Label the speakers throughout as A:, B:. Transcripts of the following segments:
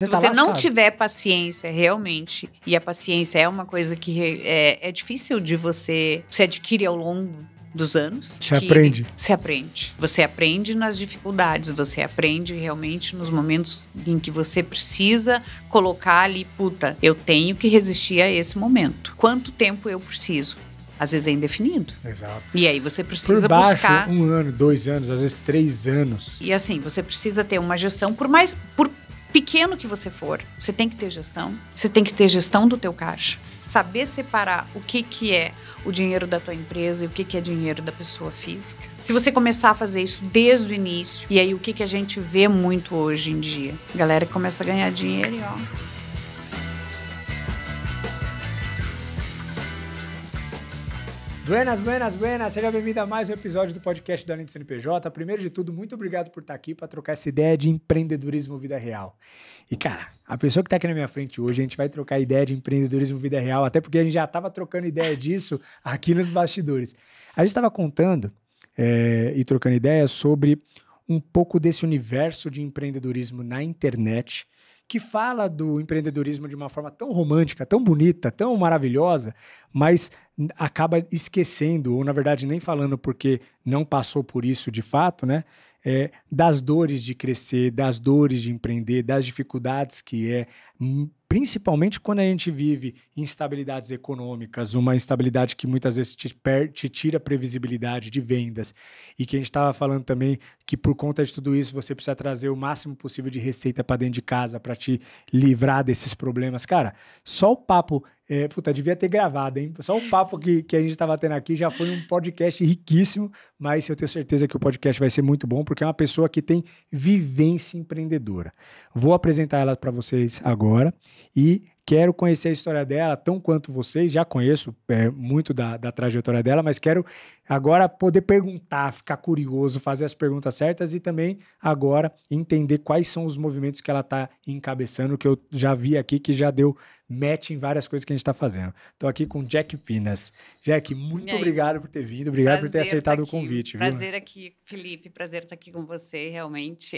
A: Se você não tiver paciência, realmente, e a paciência é uma coisa que é difícil de você adquire ao longo dos anos.
B: Você aprende.
A: Você aprende. Você aprende nas dificuldades, você aprende realmente nos momentos em que você precisa colocar ali, puta, eu tenho que resistir a esse momento. Quanto tempo eu preciso? Às vezes é indefinido.
B: Exato.
A: E aí você precisa
B: por baixo,
A: buscar...
B: 1 ano, 2 anos, às vezes 3 anos.
A: E assim, você precisa ter uma gestão, por pequeno que você for, você tem que ter gestão. Você tem que ter gestão do teu caixa. Saber separar o que é o dinheiro da tua empresa e o que é dinheiro da pessoa física. Se você começar a fazer isso desde o início, e aí o que a gente vê muito hoje em dia? A galera que começa a ganhar dinheiro e ó...
B: Buenas, buenas, buenas. Seja bem-vindo a mais um episódio do podcast do Além do CNPJ. Primeiro de tudo, muito obrigado por estar aqui para trocar essa ideia de empreendedorismo vida real. E, cara, a pessoa que está aqui na minha frente hoje, a gente vai trocar ideia de empreendedorismo vida real, até porque a gente já estava trocando ideia disso aqui nos bastidores. A gente estava contando e trocando ideias sobre um pouco desse universo de empreendedorismo na internet, que fala do empreendedorismo de uma forma tão romântica, tão bonita, tão maravilhosa, mas acaba esquecendo, ou na verdade nem falando porque não passou por isso de fato, né? Das dores de crescer, das dores de empreender, das dificuldades que principalmente quando a gente vive instabilidades econômicas, uma instabilidade que muitas vezes te tira a previsibilidade de vendas, e que a gente estava falando também que por conta de tudo isso você precisa trazer o máximo possível de receita para dentro de casa para te livrar desses problemas. Cara, só o papo, devia ter gravado, hein? Só o papo que a gente estava tendo aqui já foi um podcast riquíssimo, mas eu tenho certeza que o podcast vai ser muito bom, porque é uma pessoa que tem vivência empreendedora. Vou apresentar ela para vocês agora e quero conhecer a história dela, tão quanto vocês. Já conheço muito da trajetória dela, mas quero agora poder perguntar, ficar curioso, fazer as perguntas certas e também agora entender quais são os movimentos que ela está encabeçando, que eu já vi aqui, que já deu match em várias coisas que a gente está fazendo. Estou aqui com Jack Pinas. Jack, muito obrigado por ter vindo, obrigado por ter aceitado o convite.
A: Prazer aqui, Felipe, prazer estar aqui com você, realmente.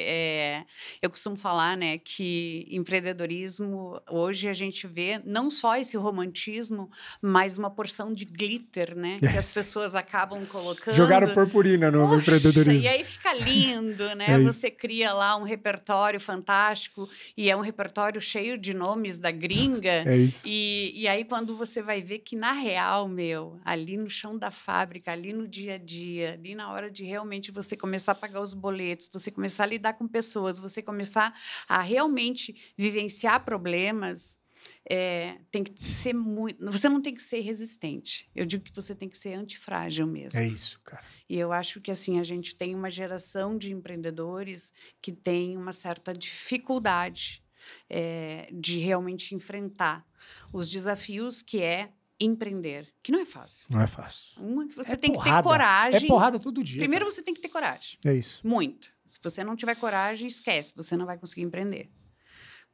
A: Eu costumo falar, né, que empreendedorismo, hoje a gente vê não só esse romantismo, mas uma porção de glitter, né, que as pessoas acabam colocando.
B: Jogaram purpurina no empreendedorismo.
A: E aí fica lindo, né? Você cria lá um repertório fantástico e é um repertório cheio de nomes da gringa.
B: É isso.
A: E aí quando você vai ver que na real, ali no chão da fábrica, ali no dia a dia, ali na hora de realmente você começar a pagar os boletos, você começar a lidar com pessoas, você começar a realmente vivenciar problemas, tem que ser muito... Você não tem que ser resistente. Eu digo que você tem que ser antifrágil mesmo.
B: É isso, cara.
A: E eu acho que assim, a gente tem uma geração de empreendedores que tem uma certa dificuldade de realmente enfrentar os desafios que é empreender, que não é fácil.
B: Não é fácil.
A: Uma que você tem que ter coragem.
B: É porrada todo dia.
A: Primeiro você tem que ter coragem.
B: É isso.
A: Muito. Se você não tiver coragem, esquece, você não vai conseguir empreender.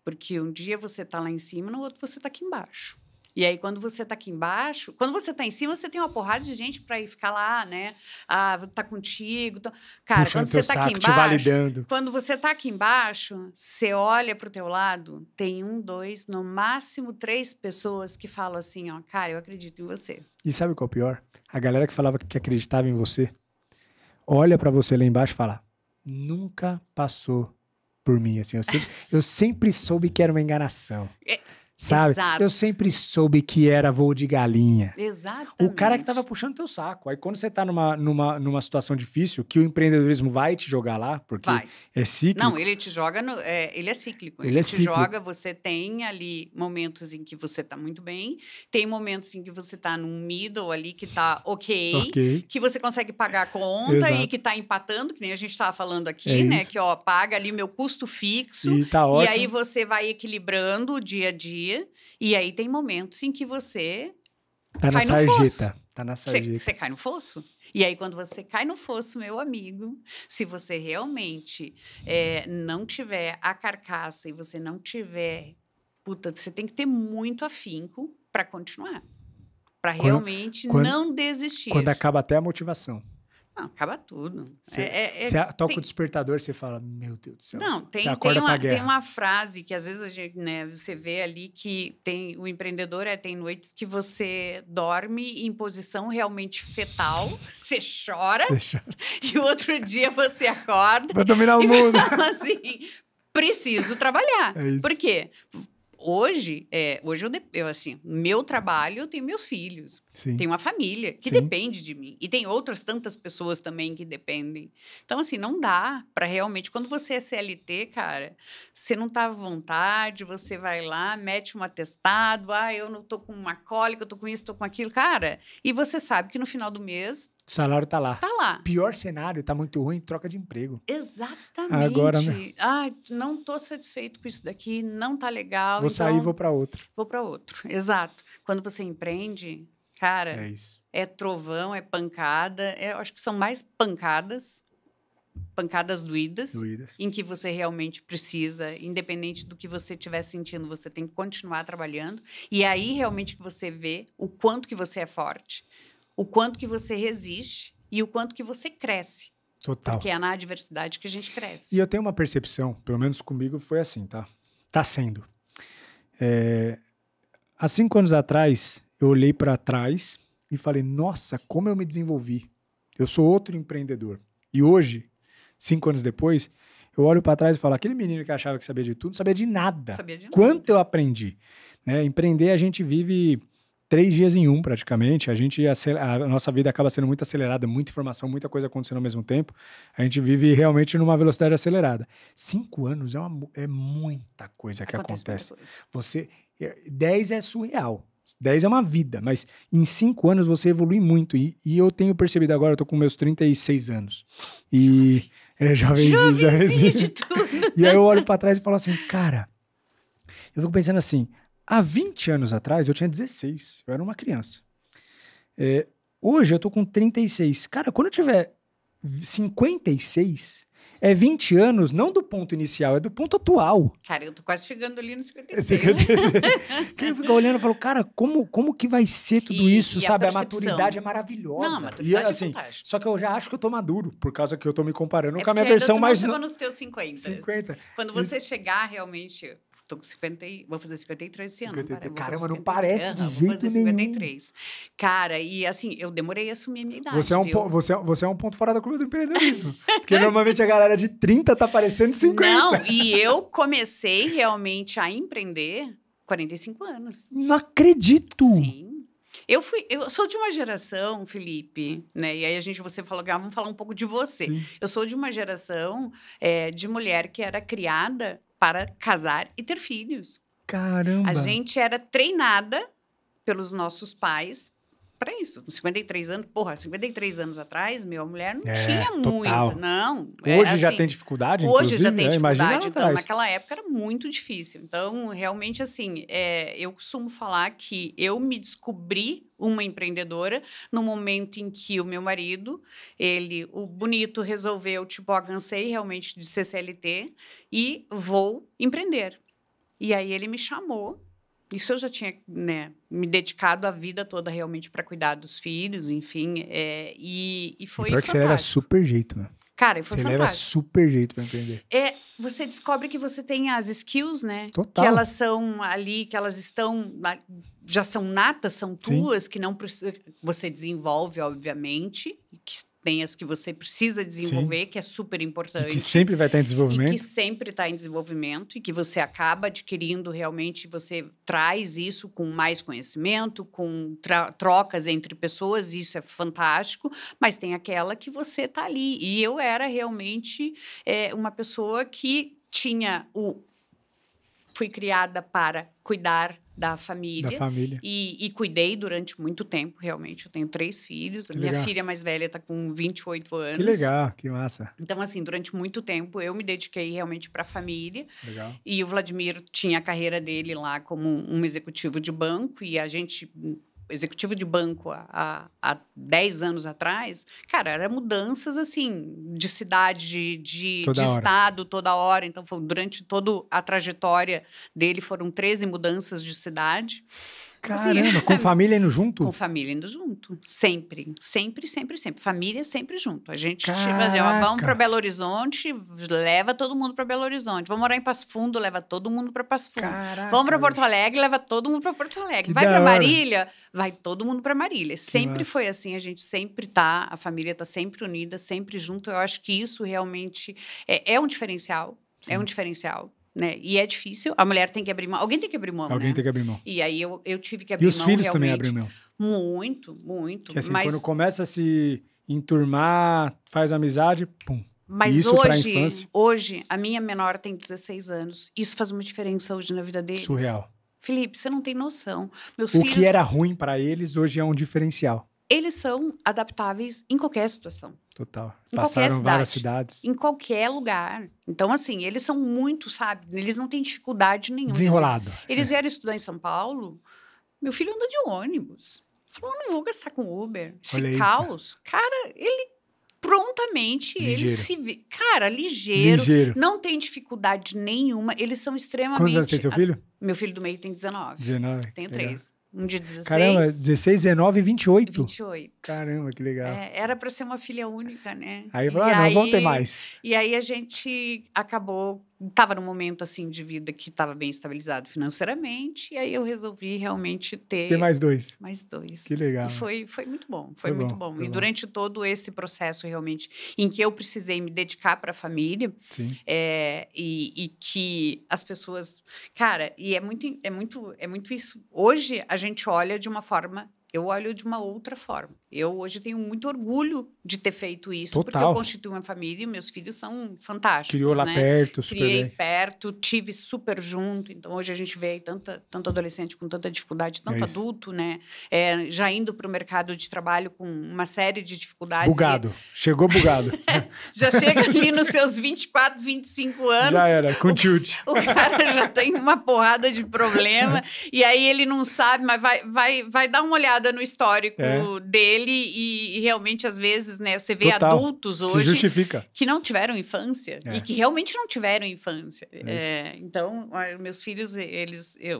A: Porque um dia você está lá em cima, no outro você está aqui embaixo. E aí, quando você está aqui embaixo, quando você está em cima, você tem uma porrada de gente para ir ficar lá, né? Tá contigo. Cara,
B: puxando
A: quando você está aqui
B: te validando.
A: embaixo, quando você está aqui embaixo, você olha para o teu lado, tem 1, 2, no máximo 3 pessoas que falam assim, ó, cara, eu acredito em você.
B: E sabe qual é o pior? A galera que falava que acreditava em você, olha para você lá embaixo e fala, nunca passou por mim, assim, eu sempre soube que era uma enganação. Sabe?
A: Exato.
B: Eu sempre soube que era voo de galinha.
A: Exatamente.
B: O cara que tava puxando teu saco. Aí quando você tá numa situação difícil, que o empreendedorismo vai te jogar lá, porque é cíclico.
A: Não, ele te joga, ele é cíclico. Ele te joga, você tem ali momentos em que você tá muito bem, tem momentos em que você tá num middle ali que tá ok, que você consegue pagar a conta. Exato. E que tá empatando, que nem a gente tava falando aqui, né? Isso. Que, paga ali meu custo fixo.
B: E tá ótimo.
A: E aí você vai equilibrando o dia a dia. E aí tem momentos em que você
B: tá
A: cai
B: na
A: no
B: sarjeta.
A: fosso.
B: Tá na sarjeta.
A: Você cai no fosso. E aí, quando você cai no fosso, meu amigo, se você realmente não tiver a carcaça e você não tiver... você tem que ter muito afinco para continuar. Para realmente não desistir.
B: Quando acaba até a motivação.
A: Não, acaba tudo.
B: Você toca o despertador, você fala, meu Deus do céu.
A: Não,
B: Você acorda pra guerra.
A: tem uma frase que às vezes a gente, né, você vê ali que o empreendedor tem noites que você dorme em posição realmente fetal, você chora, e o outro dia você acorda.
B: Vai dominar o mundo.
A: Fala assim, preciso trabalhar.
B: É isso.
A: Por quê? Hoje eu assim, meu trabalho, eu tenho meus filhos,
B: Sim.
A: tenho uma família que
B: Sim.
A: depende de mim e tem outras tantas pessoas também que dependem. Então assim, não dá para realmente, quando você é CLT, cara, você não tá à vontade, você vai lá, mete um atestado, eu não tô com uma cólica, eu tô com isso, tô com aquilo, cara, e você sabe que no final do mês
B: o salário tá lá.
A: tá lá.
B: Pior cenário, tá muito ruim, troca de emprego.
A: Exatamente.
B: Agora, né?
A: Não tô satisfeito com isso daqui, não tá legal.
B: Vou sair e vou para outro.
A: Vou para outro, exato. Quando você empreende, cara,
B: É isso.
A: é trovão, é pancada. Eu acho que são mais pancadas doídas, em que você realmente precisa, independente do que você estiver sentindo, você tem que continuar trabalhando. E aí realmente que você vê o quanto que você é forte, o quanto que você resiste e o quanto que você cresce.
B: Total.
A: Porque é na adversidade que a gente cresce.
B: E eu tenho uma percepção, pelo menos comigo foi assim, tá? Tá sendo. Há 5 anos atrás, eu olhei para trás e falei, nossa, como eu me desenvolvi. Eu sou outro empreendedor. E hoje, 5 anos depois, eu olho para trás e falo, aquele menino que achava que sabia de tudo, não sabia de nada. Quanto eu aprendi. Né? Empreender, a gente vive 3 dias em um, praticamente. A nossa vida acaba sendo muito acelerada, muita informação, muita coisa acontecendo ao mesmo tempo. A gente vive realmente numa velocidade acelerada. 5 anos é muita coisa que acontece. 10 é surreal. 10 é uma vida, mas em 5 anos você evolui muito. E eu tenho percebido agora, eu tô com meus 36 anos. E jovenzinho
A: de tudo.
B: E aí eu olho pra trás e falo assim, cara, eu fico pensando assim, há 20 anos atrás eu tinha 16, eu era uma criança. Hoje eu tô com 36. Cara, quando eu tiver 56, é 20 anos, não do ponto inicial, é do ponto atual.
A: Cara, eu tô quase chegando ali no 56.
B: Quem fica olhando e fala, cara, como que vai ser tudo isso, sabe? A maturidade é maravilhosa.
A: Não, a maturidade é fantástica.
B: Só que eu já acho que eu tô maduro, por causa que eu tô me comparando com a minha versão mais...
A: Chegou nos teus 50. Quando você chegar realmente... Tô com 50, vou fazer 53 esse ano.
B: Caramba, não parece de jeito nenhum.
A: Vou fazer 53. Cara, e assim, eu demorei a assumir a minha idade,
B: Você é um ponto fora da curva do empreendedorismo. Porque normalmente a galera de 30 tá parecendo 50.
A: Não, e eu comecei realmente a empreender 45 anos.
B: Não acredito!
A: Sim. Eu sou de uma geração, Felipe, né? E aí você falou, vamos falar um pouco de você.
B: Sim.
A: Eu sou de uma geração de mulher que era criada para casar e ter filhos.
B: Caramba!
A: A gente era treinada pelos nossos pais para isso. Com 53 anos, 53 anos atrás, a mulher não tinha
B: total.
A: muito, não.
B: Hoje já tem dificuldade,
A: Hoje já tem dificuldade,
B: então
A: naquela época era muito difícil. Então, realmente, assim, eu costumo falar que eu me descobri uma empreendedora no momento em que o meu marido, o bonito, resolveu, cansei realmente de ser CLT e vou empreender. E aí ele me chamou. Isso eu já tinha, né, me dedicado a vida toda realmente para cuidar dos filhos, enfim, e foi fantástico.
B: Você leva super jeito, né?
A: Cara, foi fantástico.
B: Você leva super jeito para empreender.
A: Você descobre que você tem as skills, né?
B: Total.
A: Que elas são ali, que elas já são natas, são tuas, que não precisa, você desenvolve, obviamente, que tem as que você precisa desenvolver, que é super importante.
B: E que sempre vai estar em desenvolvimento.
A: E que sempre está em desenvolvimento, e que você acaba adquirindo realmente, você traz isso com mais conhecimento, com trocas entre pessoas, isso é fantástico, mas tem aquela que você está ali. E eu era realmente uma pessoa que fui criada para cuidar da família. E cuidei durante muito tempo, realmente. Eu tenho 3 filhos. A minha filha mais velha está com 28 anos.
B: Que legal, que massa.
A: Então, assim, durante muito tempo, eu me dediquei realmente para a família.
B: Legal.
A: E o Vladimir tinha a carreira dele lá como um executivo de banco. E a gente... executivo de banco há 10 anos atrás, cara, eram mudanças, assim, de cidade, de estado, toda hora. Então, durante toda a trajetória dele, foram 13 mudanças de cidade.
B: Caramba, com família indo junto?
A: Com família indo junto. Sempre. Sempre, sempre, sempre. Família sempre junto. A gente, tipo
B: Caraca.
A: assim, ó, vamos para Belo Horizonte, leva todo mundo para Belo Horizonte. Vamos morar em Passo Fundo, leva todo mundo para Passo Fundo.
B: Caraca,
A: vamos para Porto
B: bicho.
A: Alegre, leva todo mundo para Porto Alegre.
B: Que
A: Vai
B: da
A: para
B: hora.
A: Marília, vai todo mundo para Marília. Sempre
B: massa.
A: foi assim, a gente sempre tá, a família tá sempre unida, sempre junto. Eu acho que isso realmente é um diferencial. É um diferencial. Né? E é difícil, a mulher tem que abrir mão, alguém tem que abrir mão,
B: Alguém
A: né?
B: tem que abrir mão.
A: E aí eu tive que
B: E
A: abrir
B: os
A: mão
B: filhos
A: realmente.
B: também abrem mão.
A: Muito, muito.
B: Que assim,
A: mas
B: quando começa a se enturmar, faz amizade, pum.
A: mas
B: isso pra
A: hoje,
B: infância?
A: hoje, a minha menor tem 16 anos. Isso faz uma diferença hoje na vida deles.
B: Surreal.
A: Felipe, você não tem noção. Meus
B: O
A: filhos,
B: que era ruim pra eles, hoje é um diferencial.
A: eles são adaptáveis em qualquer situação.
B: Total.
A: Em
B: Passaram
A: qualquer
B: várias
A: cidade.
B: cidades.
A: Em qualquer lugar. Então, assim, eles são muito, sabe? Eles não têm dificuldade nenhuma.
B: Desenrolado.
A: Eles vieram estudar em São Paulo. Meu filho anda de ônibus. Falou, eu não vou gastar com Uber. Esse
B: Olha isso.
A: caos. Cara, ele prontamente, ele
B: Ligeiro.
A: se vê. Cara, ligeiro.
B: Ligeiro.
A: Não tem dificuldade nenhuma. Eles são extremamente...
B: Quantos anos tem seu filho?
A: Meu filho do meio tem 19.
B: 19.
A: Tenho
B: Legal.
A: 3. Um de 16.
B: Caramba, 16, 19 e 28.
A: 28.
B: Caramba, que legal.
A: Era para ser uma filha única, né?
B: Aí
A: E
B: falou, não, vamos ter mais.
A: E aí a gente acabou, estava num momento assim de vida que estava bem estabilizado financeiramente, e aí eu resolvi realmente ter
B: mais 2.
A: mais 2.
B: Que legal.
A: E foi muito bom,
B: Foi
A: muito
B: bom,
A: bom.
B: foi
A: E
B: bom.
A: durante todo esse processo realmente em que eu precisei me dedicar para a família,
B: Sim.
A: e que as pessoas, cara, e é muito isso. Hoje a gente olha de uma forma, eu olho de uma outra forma. Eu hoje tenho muito orgulho de ter feito isso, porque
B: Total.
A: eu constituí uma família e meus filhos são fantásticos.
B: Criou lá
A: né?
B: perto, super
A: Criei
B: bem.
A: perto, tive super junto. Então, hoje a gente vê aí tanto adolescente com tanta dificuldade, tanto
B: isso.
A: adulto, né? Já indo para o mercado de trabalho com uma série de dificuldades.
B: Bugado. Chegou bugado.
A: Já chega ali nos seus 24, 25 anos.
B: Já era, com tilt.
A: O cara já tem uma porrada de problema. E aí ele não sabe, mas vai dar uma olhada no histórico dele e realmente, às vezes, né? Você vê
B: Total.
A: adultos
B: Se
A: hoje
B: justifica.
A: que não tiveram infância e que realmente não tiveram infância. Então, meus filhos,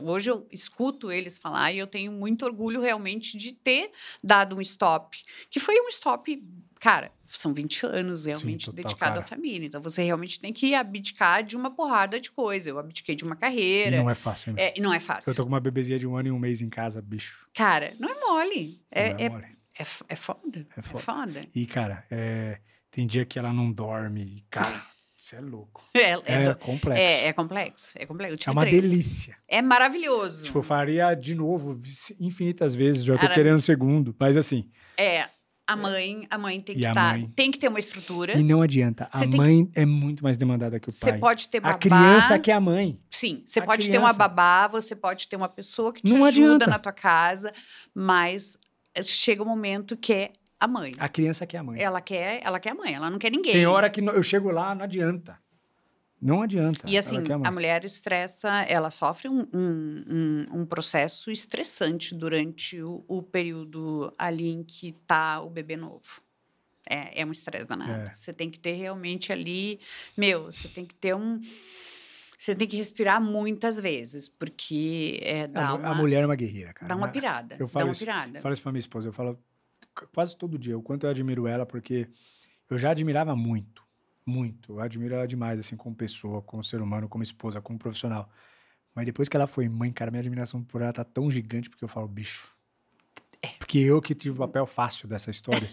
A: hoje eu escuto eles falar e eu tenho muito orgulho realmente de ter dado um stop. Que foi um stop, cara, são 20 anos realmente
B: total,
A: dedicado
B: cara.
A: à família. Então, você realmente tem que abdicar de uma porrada de coisa. Eu abdiquei de uma carreira.
B: E não é fácil, hein?
A: E não é fácil.
B: Eu tô com uma bebezinha de 1 ano e 1 mês em casa, bicho.
A: Cara, não é mole.
B: Não é mole.
A: É foda.
B: É
A: É
B: foda.
A: foda.
B: E, cara, tem dia que ela não dorme. Cara, isso é louco.
A: É
B: Complexo.
A: É complexo. É complexo. Eu tive
B: É uma
A: 3.
B: delícia.
A: É maravilhoso.
B: Tipo, eu faria de novo infinitas vezes. Já tô
A: Cara,
B: querendo o segundo. Mas assim,
A: A mãe tem
B: E
A: que
B: a
A: estar.
B: mãe?
A: Tem que ter uma estrutura.
B: e não adianta. A
A: Você tem
B: mãe é muito mais demandada que o
A: Você
B: pai.
A: pode ter babá.
B: A criança que é a mãe.
A: Sim, você
B: A
A: pode ter uma
B: criança.
A: babá, você pode ter uma pessoa que te
B: Não
A: ajuda
B: adianta.
A: na tua casa, mas chega um momento que é a mãe.
B: A criança que é a mãe.
A: Ela quer a mãe, ela não quer ninguém.
B: Tem hora que eu chego lá, não adianta. Não adianta.
A: E assim,
B: Ela quer a mãe.
A: a mulher estressa, ela sofre um processo estressante durante o período ali em que tá o bebê novo. É um estresse danado. Você tem que ter realmente ali... você tem que ter Você tem que respirar muitas vezes, porque
B: A mulher é uma guerreira, cara.
A: dá uma pirada.
B: Eu falo
A: dá uma
B: isso,
A: pirada.
B: falo isso pra minha esposa. Eu falo quase todo dia o quanto eu admiro ela, porque eu já admirava muito. Muito. Eu admiro ela demais, assim, como pessoa, como ser humano, como esposa, como profissional. Mas depois que ela foi mãe, cara, minha admiração por ela tá tão gigante, porque eu falo, bicho. Porque eu que tive o papel fácil dessa história,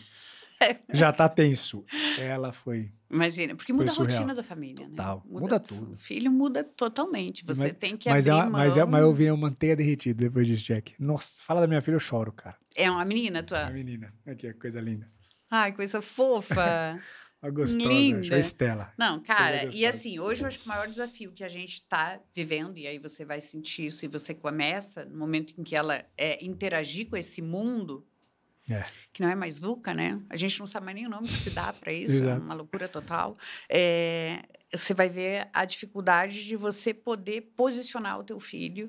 B: já tá tenso. Ela foi...
A: Imagina, porque
B: Foi
A: muda a
B: surreal.
A: rotina da família, né?
B: Total. Muda tudo.
A: O filho muda totalmente. Você tem que
B: mas
A: abrir
B: mas
A: mão.
B: eu vi uma manteiga derretida depois disso, Jack. Nossa, fala da minha filha, eu choro, cara.
A: É uma menina, tua?
B: A menina. Aqui, coisa linda.
A: Ai, coisa fofa.
B: A gostosa,
A: Linda.
B: a Estela.
A: Não, cara,
B: Coisa
A: e
B: gostosa.
A: assim, hoje eu acho que o maior desafio que a gente está vivendo, e aí você vai sentir isso, e você começa, no momento em que ela interagir com esse mundo, que não é mais VUCA, né? A gente não sabe mais nem o nome que se dá para isso,
B: Exato.
A: é uma loucura total. Você vai ver a dificuldade de você poder posicionar o teu filho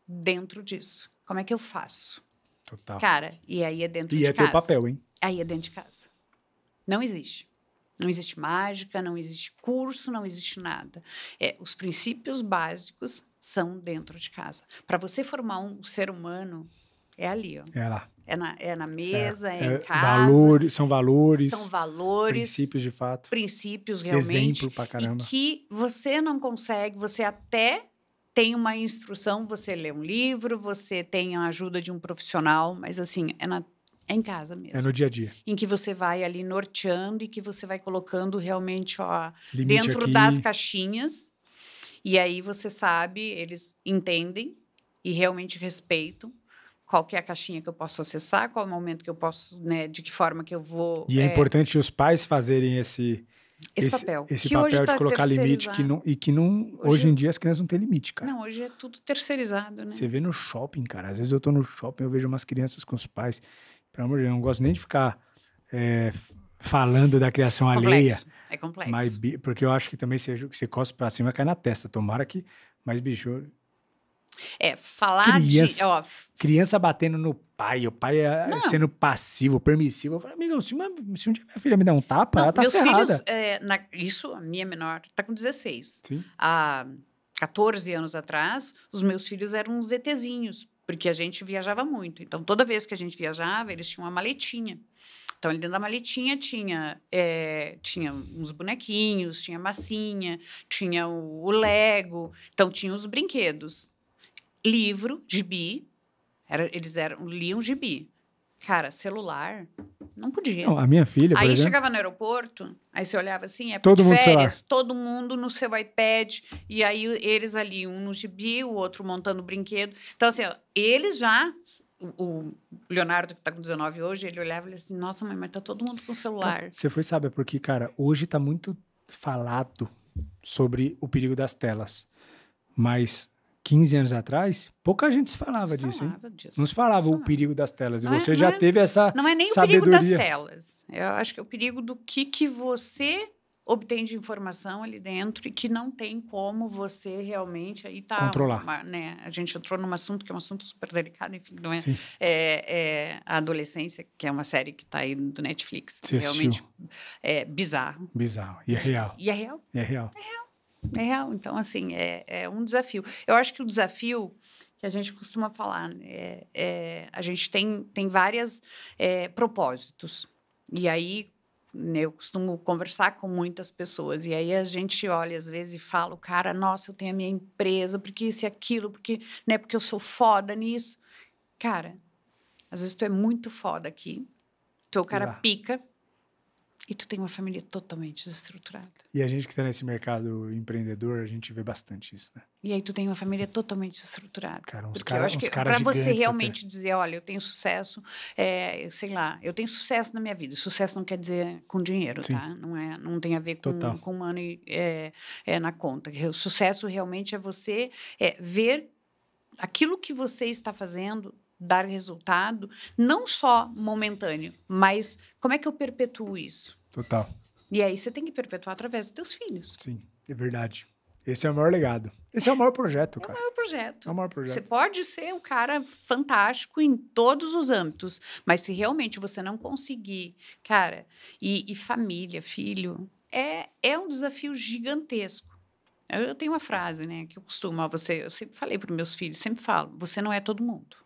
A: dentro disso. Como é que eu faço?
B: Total.
A: Cara, e aí é dentro
B: E
A: de
B: é
A: casa.
B: teu papel, hein?
A: Aí é dentro de casa. Não existe. Não existe mágica, não existe curso, não existe nada. Os princípios básicos são dentro de casa. Para você formar um ser humano, é ali, ó.
B: É lá.
A: É na mesa, em casa.
B: São valores.
A: São valores.
B: Princípios, de fato.
A: Princípios, realmente.
B: Exemplo pra caramba.
A: E que você não consegue, você até tem uma instrução, você lê um livro, você tem a ajuda de um profissional, mas assim, é em casa mesmo.
B: É no dia a dia.
A: Em que você vai ali norteando e que você vai colocando realmente, ó,
B: Limite
A: dentro
B: aqui.
A: das caixinhas. E aí você sabe, eles entendem e realmente respeitam qual que é a caixinha que eu posso acessar, qual é o momento que eu posso, né, de que forma que eu vou...
B: E é importante os pais fazerem esse
A: papel.
B: Esse
A: que
B: papel
A: hoje
B: de
A: tá
B: colocar limite que não hoje em dia as crianças não têm limite, cara.
A: Não, hoje é tudo terceirizado, né?
B: Você vê no shopping, cara. Às vezes eu tô no shopping, eu vejo umas crianças com os pais. Pelo amor de Deus, eu não gosto nem de ficar falando da criação alheia.
A: É complexo.
B: Mas, porque eu acho que também você cospe pra cima, cai na testa. Tomara que... Mas, bicho...
A: falar
B: criança batendo no pai, o pai sendo passivo, permissivo. Eu falo, amigão, se um dia minha filha me der um tapa, ela tá
A: meus
B: ferrada.
A: Filhos, a minha menor, tá com 16.
B: Sim.
A: Há 14 anos atrás, os meus filhos eram uns ETzinhos, porque a gente viajava muito. Então, toda vez que a gente viajava, eles tinham uma maletinha. Então, ali dentro da maletinha tinha uns bonequinhos, tinha massinha, tinha o Lego, então tinha os brinquedos. Livro, gibi, eles liam gibi. Cara, celular, não podia.
B: Não, a minha filha, por
A: aí
B: exemplo...
A: chegava no aeroporto, aí você olhava assim,
B: todo
A: de
B: mundo
A: férias,
B: celular.
A: todo mundo no seu iPad, e aí eles ali, um no gibi, o outro montando brinquedo. Então, assim, ó, eles já... O Leonardo, que está com 19 hoje, ele olhava e falava assim, nossa, mãe, mas tá todo mundo com celular.
B: Você foi saber, porque, cara, hoje tá muito falado sobre o perigo das telas. Mas 15 anos atrás, pouca gente se falava disso, hein? Não se falava o perigo das telas. E você já teve essa sabedoria.
A: Não é nem o perigo das telas. Eu acho que é o perigo do que você obtém de informação ali dentro e que não tem como você realmente aí
B: controlar.
A: Né? A gente entrou num assunto que é um assunto super delicado, enfim, não é?
B: Sim.
A: A Adolescência, que é uma série que está aí do Netflix.
B: Você
A: realmente
B: assistiu?
A: é bizarro.
B: Bizarro. E é real.
A: E é real.
B: É real.
A: É real. Então, assim, é um desafio. Eu acho que o desafio que a gente costuma falar, a gente tem vários propósitos. E aí, eu costumo conversar com muitas pessoas. E aí, a gente olha, às vezes, e fala, cara, nossa, eu tenho a minha empresa, porque isso e aquilo, porque eu sou foda nisso. Cara, às vezes tu é muito foda aqui, tu é o cara pica, e tu tem uma família totalmente desestruturada.
B: E a gente que está nesse mercado empreendedor, a gente vê bastante isso, né?
A: E aí tu tem uma família totalmente desestruturada.
B: Cara,
A: eu acho que para você realmente dizer, olha, eu tenho sucesso, sei lá, eu tenho sucesso na minha vida. Sucesso não quer dizer com dinheiro,
B: sim,
A: tá? Não tem a ver com money na conta. O sucesso realmente é você ver aquilo que você está fazendo dar resultado, não só momentâneo, mas como é que eu perpetuo isso?
B: Total.
A: E aí você tem que perpetuar através dos teus filhos.
B: Sim, é verdade. Esse é o maior legado. Esse é o maior projeto, cara.
A: É o maior projeto.
B: É o maior projeto.
A: Você pode ser um cara fantástico em todos os âmbitos, mas se realmente você não conseguir, cara, e família, filho, é um desafio gigantesco. Eu tenho uma frase, né, que eu sempre falei para os meus filhos, sempre falo, você não é todo mundo.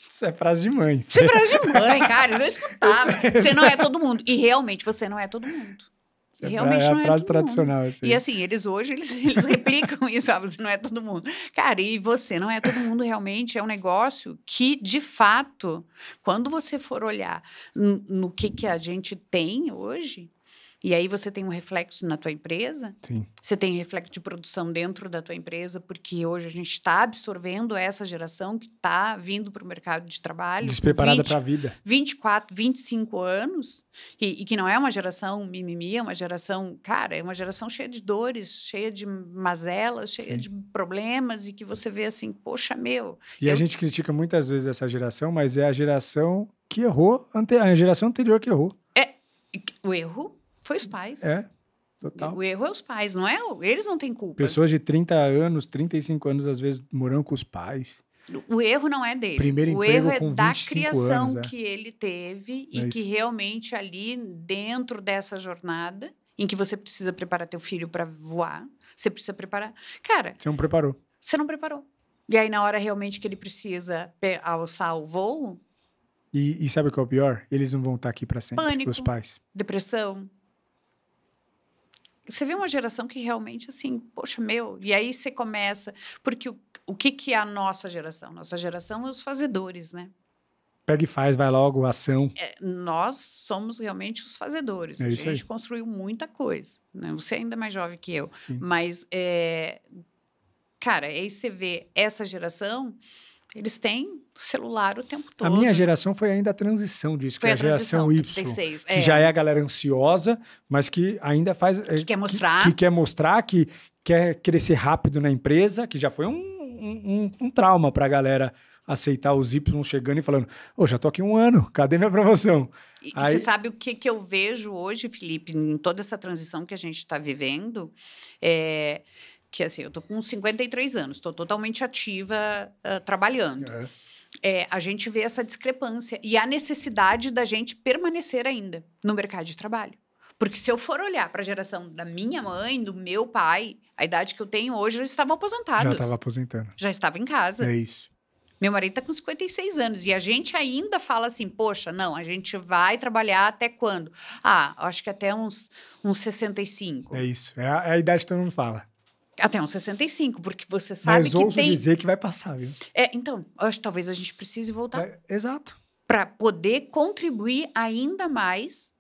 B: Isso é frase de mãe.
A: Isso é frase de mãe, cara. Eu escutava. Você não é todo mundo. E realmente você não é todo mundo.
B: Isso realmente não é a frase tradicional. Assim.
A: E assim, eles replicam isso. Você não é todo mundo. Cara, e você não é todo mundo realmente. É um negócio que, de fato, quando você for olhar no que a gente tem hoje... E aí você tem um reflexo na tua empresa,
B: sim,
A: você tem reflexo de produção dentro da tua empresa, porque hoje a gente está absorvendo essa geração que está vindo para o mercado de trabalho.
B: Despreparada para a vida.
A: 24, 25 anos, e que não é uma geração mimimi, é uma geração, cara, é uma geração cheia de dores, cheia de mazelas, cheia de problemas, e que você vê assim, poxa, meu...
B: E a gente critica muitas vezes essa geração, mas é a geração que errou, a geração anterior que errou.
A: O erro... Foi os pais.
B: Total.
A: O erro é os pais, não é? Eles não têm culpa.
B: Pessoas de 30 anos, 35 anos, às vezes, morando com os pais.
A: O erro não é dele.
B: Primeiro
A: o
B: emprego
A: erro
B: com
A: é da
B: 25
A: criação
B: anos,
A: que ele teve
B: É
A: e
B: isso.
A: que realmente ali, dentro dessa jornada, em que você precisa preparar teu filho para voar, você precisa preparar... Cara...
B: Você não preparou.
A: Você não preparou. E aí, na hora realmente que ele precisa alçar o voo...
B: E sabe o que é o pior? Eles não vão estar aqui para sempre,
A: Pânico,
B: os pais.
A: depressão. Você vê uma geração que realmente, assim, poxa, e aí você começa... Porque o que é a nossa geração? Nossa geração é os fazedores, né?
B: Pega e faz, vai logo, ação.
A: Nós somos realmente os fazedores.
B: É
A: A
B: isso
A: gente
B: aí.
A: construiu muita coisa, né? Você é ainda mais jovem que eu.
B: Sim.
A: Mas, cara, aí você vê essa geração... Eles têm celular o tempo todo.
B: A minha geração foi ainda a transição disso, que é a geração Y,
A: 36,
B: que já é a galera ansiosa, mas que ainda faz...
A: Que quer mostrar.
B: Que quer mostrar, que quer crescer rápido na empresa, que já foi um trauma para a galera aceitar os Y chegando e falando, já tô aqui 1 ano, cadê minha promoção?
A: E você sabe o que eu vejo hoje, Felipe, em toda essa transição que a gente está vivendo? Que assim, eu tô com 53 anos, estou totalmente ativa trabalhando. A gente vê essa discrepância e a necessidade da gente permanecer ainda no mercado de trabalho. Porque se eu for olhar para a geração da minha mãe, do meu pai, a idade que eu tenho hoje, eles estavam aposentados.
B: Já estava aposentando.
A: Já estava em casa.
B: É isso.
A: Meu marido está com 56 anos e a gente ainda fala assim, poxa, não, a gente vai trabalhar até quando? Acho que até uns 65.
B: É isso, é a idade que todo mundo fala.
A: Até uns 65, porque você sabe
B: Mas
A: que
B: ouso dizer que vai passar, viu?
A: Então, acho que talvez a gente precise voltar.
B: Exato.
A: Para poder contribuir ainda mais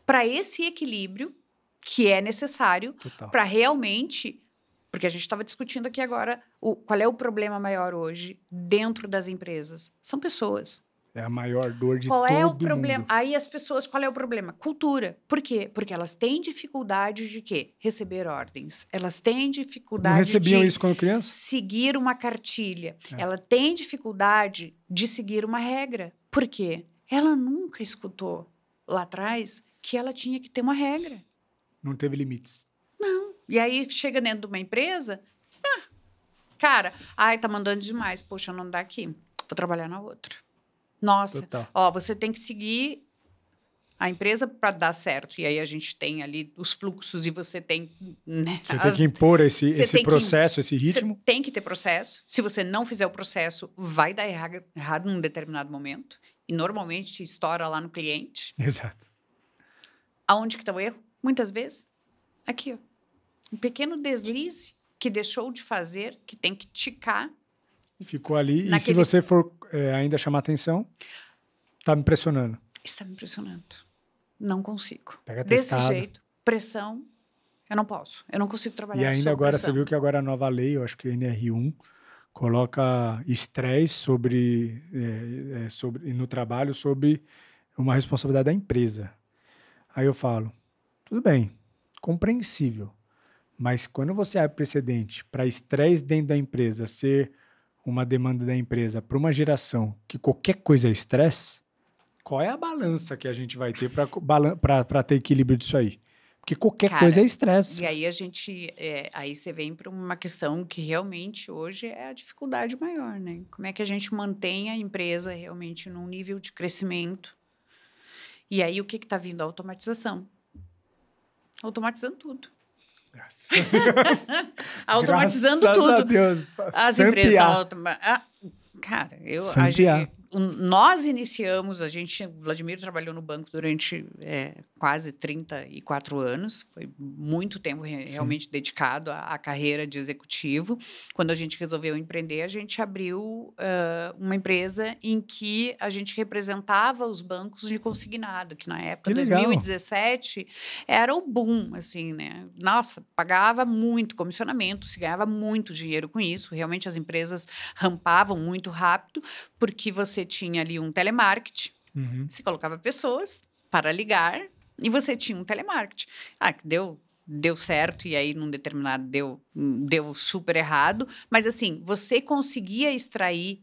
A: para esse equilíbrio que é necessário para realmente... Porque a gente estava discutindo aqui agora qual é o problema maior hoje dentro das empresas. São pessoas.
B: É a maior dor de todo mundo.
A: Qual é o problema? Aí as pessoas, qual é o problema? Cultura. Por quê? Porque elas têm dificuldade de quê? Receber ordens. Elas têm dificuldade
B: Não recebiam
A: de
B: isso quando criança?
A: seguir uma cartilha. Ela tem dificuldade de seguir uma regra. Por quê? Ela nunca escutou lá atrás que ela tinha que ter uma regra.
B: Não teve limites.
A: Não. E aí chega dentro de uma empresa, cara, tá mandando demais. Poxa, não dá aqui. Vou trabalhar na outra. Nossa, você tem que seguir a empresa para dar certo. E aí a gente tem ali os fluxos e você tem... Né,
B: você tem que impor esse processo, esse ritmo.
A: Você tem que ter processo. Se você não fizer o processo, vai dar errado num determinado momento. E normalmente estoura lá no cliente.
B: Exato.
A: Aonde que está o erro? Muitas vezes, aqui, ó. Um pequeno deslize que deixou de fazer, que tem que ticar.
B: E ficou ali. E se você for ainda chamar atenção, está me impressionando.
A: Está me impressionando. Não consigo.
B: Pega
A: desse
B: testado.
A: jeito, pressão, eu não posso. Eu não consigo trabalhar.
B: E ainda agora,
A: pressão.
B: você viu que agora a nova lei, eu acho que a NR1, coloca estresse no trabalho sobre uma responsabilidade da empresa. Aí eu falo, tudo bem, compreensível. Mas quando você abre precedente para estresse dentro da empresa ser uma demanda da empresa para uma geração que qualquer coisa é estresse, qual é a balança que a gente vai ter para ter equilíbrio disso aí? Porque qualquer coisa é estresse.
A: E aí aí você vem para uma questão que realmente hoje é a dificuldade maior, né? Como é que a gente mantém a empresa realmente num nível de crescimento? E aí o que está vindo? A automatização. Automatizando tudo. Automatizando tudo.
B: A Deus.
A: As empresas estão cara, nós iniciamos, Vladimir trabalhou no banco durante quase 34 anos, foi muito tempo realmente dedicado à carreira de executivo. Quando a gente resolveu empreender, a gente abriu uma empresa em que a gente representava os bancos de consignado, que na época, 2017, era o boom, assim, né? Nossa, pagava muito comissionamento, se ganhava muito dinheiro com isso, realmente as empresas rampavam muito rápido, porque você tinha ali um telemarketing, você colocava pessoas para ligar e você tinha um telemarketing. Que deu certo e aí num determinado deu super errado, mas assim, você conseguia extrair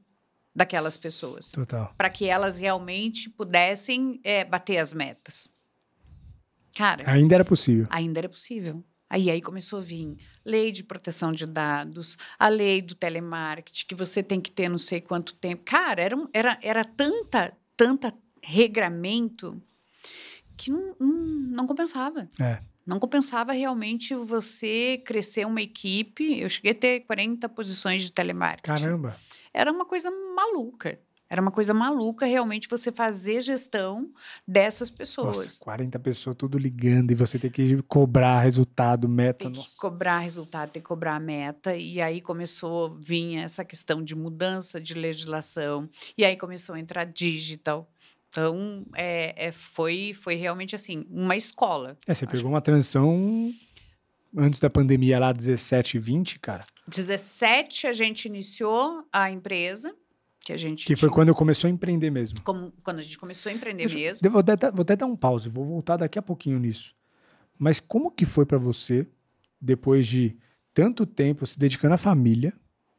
A: daquelas pessoas.
B: Total.
A: Para que elas realmente pudessem bater as metas. Cara...
B: Ainda era possível.
A: Ainda era possível. Aí começou a vir lei de proteção de dados, a lei do telemarketing, que você tem que ter não sei quanto tempo. Cara, era tanta regramento que não compensava. Não compensava realmente você crescer uma equipe. Eu cheguei a ter 40 posições de telemarketing.
B: Caramba.
A: Era uma coisa maluca. Era uma coisa maluca realmente você fazer gestão dessas
B: Nossa,
A: pessoas.
B: 40 pessoas tudo ligando e você tem que cobrar resultado, meta.
A: Tem que
B: Nossa.
A: cobrar resultado, tem que cobrar a meta. E aí começou, vinha essa questão de mudança de legislação. E aí começou a entrar digital. Então, foi realmente assim, uma escola.
B: Você
A: Acho
B: pegou uma transição antes da pandemia lá, 17 e 20, cara.
A: 17 a gente iniciou a empresa, que a gente
B: Que foi
A: tinha,
B: quando eu comecei a empreender mesmo.
A: quando a gente começou a empreender mesmo.
B: Vou até dar um pause, vou voltar daqui a pouquinho nisso. Mas como que foi pra você, depois de tanto tempo se dedicando à família,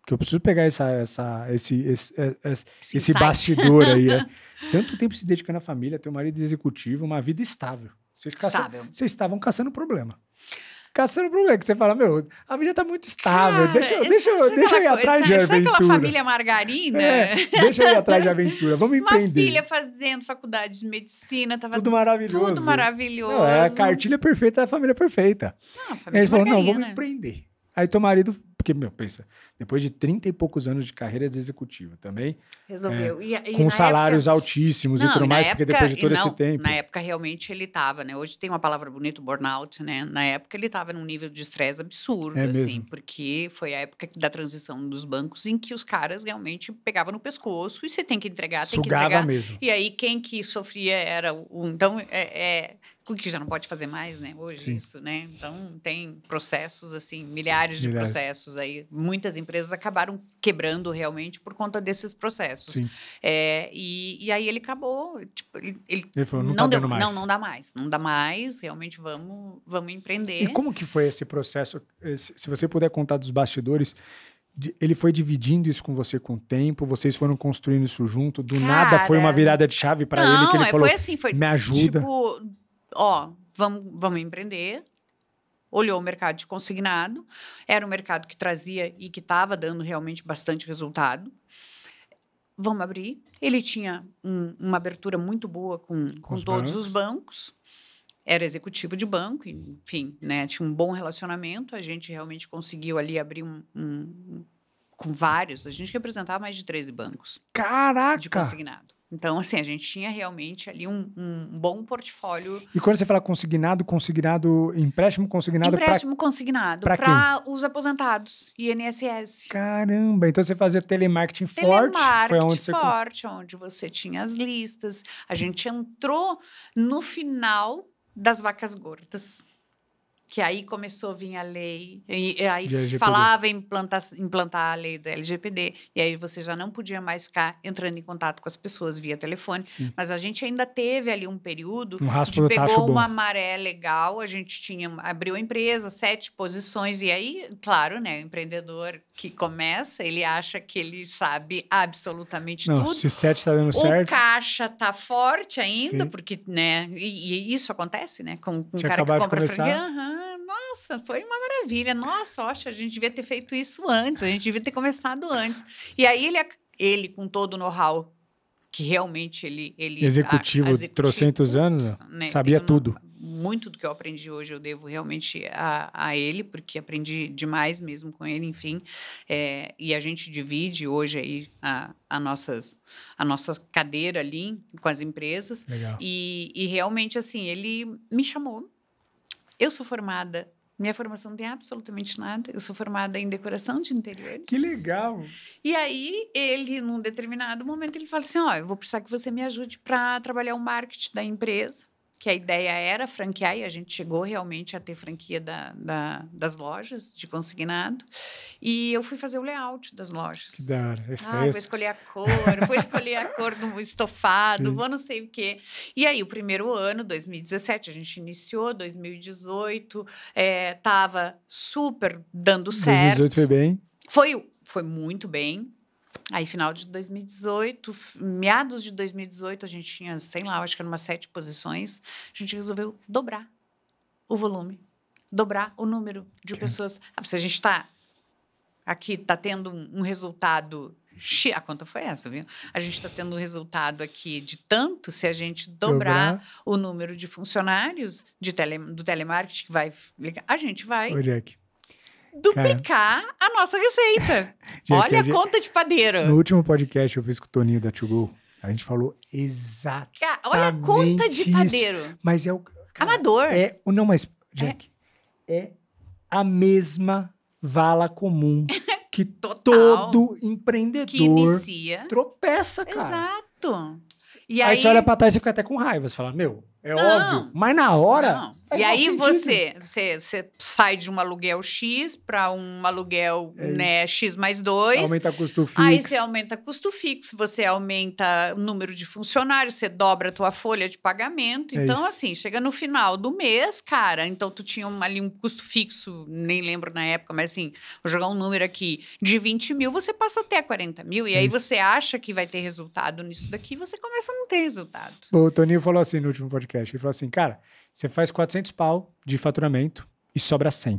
B: que eu preciso pegar esse
A: insight.
B: bastidor aí, tanto tempo se dedicando à família, ter um marido executivo, uma vida estável.
A: Estável.
B: Vocês estavam caçando problema. Caçando problema, que você fala, meu, a vida tá muito estável,
A: Cara,
B: deixa eu ir atrás de
A: sabe aquela
B: aventura.
A: família margarina?
B: Deixa eu ir atrás de aventura, vamos
A: Uma
B: empreender.
A: filha fazendo faculdade de medicina, tava
B: Tudo maravilhoso.
A: tudo maravilhoso.
B: Não, é a cartilha perfeita da família perfeita.
A: Não, a
B: E
A: família
B: eles falaram, não,
A: margarina.
B: vamos empreender. Aí teu marido, porque, meu, pensa, depois de 30 e poucos anos de carreira de executivo também,
A: Resolveu.
B: com salários altíssimos e tudo mais, porque depois de todo esse tempo.
A: Na época, realmente, ele estava, né? Hoje tem uma palavra bonita, burnout, né? Na época, ele estava num nível de estresse absurdo,
B: É
A: assim,
B: mesmo?
A: porque foi a época da transição dos bancos em que os caras realmente pegavam no pescoço e você tem que entregar, tem que
B: Sugava
A: entregar.
B: mesmo.
A: E aí, quem que sofria era o... Então, o que já não pode fazer mais, né? Hoje,
B: Sim.
A: isso, né? Então, tem processos, assim, milhares de processos aí. Muitas empresas acabaram quebrando realmente por conta desses processos.
B: Sim.
A: E aí ele acabou, tipo, ele
B: falou, não tá dando mais.
A: Não dá mais, realmente vamos empreender.
B: E como que foi esse processo? Se você puder contar dos bastidores, ele foi dividindo isso com você com o tempo, vocês foram construindo isso junto, nada foi uma virada de chave para ele que ele falou,
A: foi assim,
B: me ajuda.
A: Tipo, vamos empreender. Olhou o mercado de consignado, era um mercado que trazia e que estava dando realmente bastante resultado. Vamos abrir. Ele tinha uma abertura muito boa com todos os bancos. Era executivo de banco, enfim, né? Tinha um bom relacionamento. A gente realmente conseguiu ali abrir com vários. A gente representava mais de 13 bancos.
B: Caraca!
A: De consignado. Então, assim, a gente tinha realmente ali um bom portfólio.
B: E quando você fala consignado, empréstimo consignado
A: para os aposentados, INSS.
B: Caramba, então você fazia telemarketing forte. Foi
A: onde você tinha as listas. A gente entrou no final das vacas gordas. Que aí começou a vir a lei, e aí falava em implantar a lei da LGPD, e aí você já não podia mais ficar entrando em contato com as pessoas via telefone.
B: Sim.
A: Mas a gente ainda teve ali um período
B: de
A: pegou uma maré legal, a gente abriu a empresa, 7 posições, e aí, claro, né, o empreendedor que começa, ele acha que ele sabe absolutamente tudo.
B: Se 7 tá dando certo.
A: O caixa tá forte ainda,
B: Sim.
A: porque, né, e isso acontece, né, com um
B: Tinha
A: cara que compra
B: franquia.
A: Nossa, foi uma maravilha. Nossa, a gente devia ter feito isso antes, a gente devia ter começado antes. E aí ele com todo o know-how que realmente ele
B: executivo, trocentos anos, né? Sabia tudo.
A: Muito do que eu aprendi hoje eu devo realmente a ele, porque aprendi demais mesmo com ele, enfim. E a gente divide hoje aí a nossa cadeira ali com as empresas.
B: Legal.
A: E realmente, assim, ele me chamou. Eu sou formada, minha formação não tem absolutamente nada, eu sou formada em decoração de interiores.
B: Que legal!
A: E aí, ele, num determinado momento, ele fala assim, eu vou precisar que você me ajude para trabalhar o marketing da empresa, que a ideia era franquear, e a gente chegou realmente a ter franquia das lojas de consignado, e eu fui fazer o layout das lojas.
B: Que da hora.
A: Vou escolher a cor do estofado, vou não sei o quê. E aí, o primeiro ano, 2017, a gente iniciou, 2018, estava super dando certo.
B: 2018 foi bem?
A: Foi muito bem. Aí, final de 2018, meados de 2018, a gente tinha, sei lá, acho que eram umas 7 posições. A gente resolveu dobrar o volume, dobrar o número de pessoas. Se a gente está aqui, está tendo um resultado A conta foi essa, viu? A gente está tendo um resultado aqui de tanto, se a gente dobrar o número de funcionários do telemarketing que vai ligar, a gente vai
B: Jack,
A: duplicar a nossa receita.
B: Jack,
A: Olha a conta de padeiro.
B: No último podcast eu fiz com o Toninho da To Go, a gente falou exatamente
A: olha a conta de padeiro.
B: Isso. Mas é o... Cara,
A: amador.
B: Não, mas, Jack, é a mesma vala comum que todo empreendedor
A: que inicia
B: tropeça, cara.
A: Exato.
B: E aí você olha pra trás e fica até com raiva. Você fala, meu, óbvio. Mas na hora...
A: E aí você sai de um aluguel X para um aluguel X mais 2.
B: Aumenta custo fixo.
A: Aí você aumenta custo fixo, você aumenta o número de funcionários, você dobra a tua folha de pagamento. Então, assim, chega no final do mês, cara, então tu tinha ali um custo fixo, nem lembro na época, mas assim, vou jogar um número aqui, de 20 mil, você passa até 40 mil. E aí você acha que vai ter resultado nisso daqui, você começa a não ter resultado.
B: O Toninho falou assim no último podcast, ele falou assim, cara, você faz 400 pau de faturamento e sobra 100.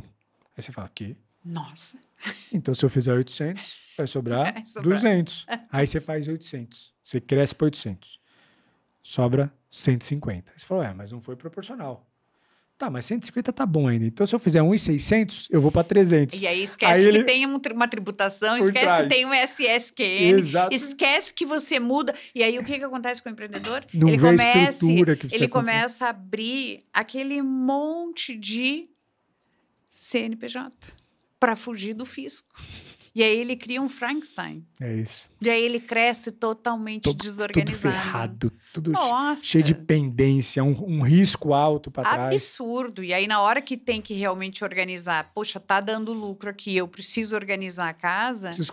B: Aí você fala, quê?
A: Nossa.
B: Então, se eu fizer 800, vai sobrar 200. Aí você faz 800. Você cresce para 800. Sobra 150. Aí você falou, mas não foi proporcional. Tá, mas 150 tá bom ainda. Então, se eu fizer 1,600, eu vou para 300.
A: E aí esquece que tem uma tributação, esquece que tem um SSQN, esquece que você muda. E aí, o que acontece com o empreendedor?
B: Não vê a estrutura que
A: ele começa a abrir aquele monte de CNPJ para fugir do fisco. E aí ele cria um Frankenstein.
B: É isso.
A: E aí ele cresce totalmente desorganizado.
B: Tudo ferrado, tudo cheio de pendência, um risco alto para trás.
A: Absurdo. E aí na hora que tem que realmente organizar, poxa, tá dando lucro aqui, eu preciso organizar a casa.
B: Preciso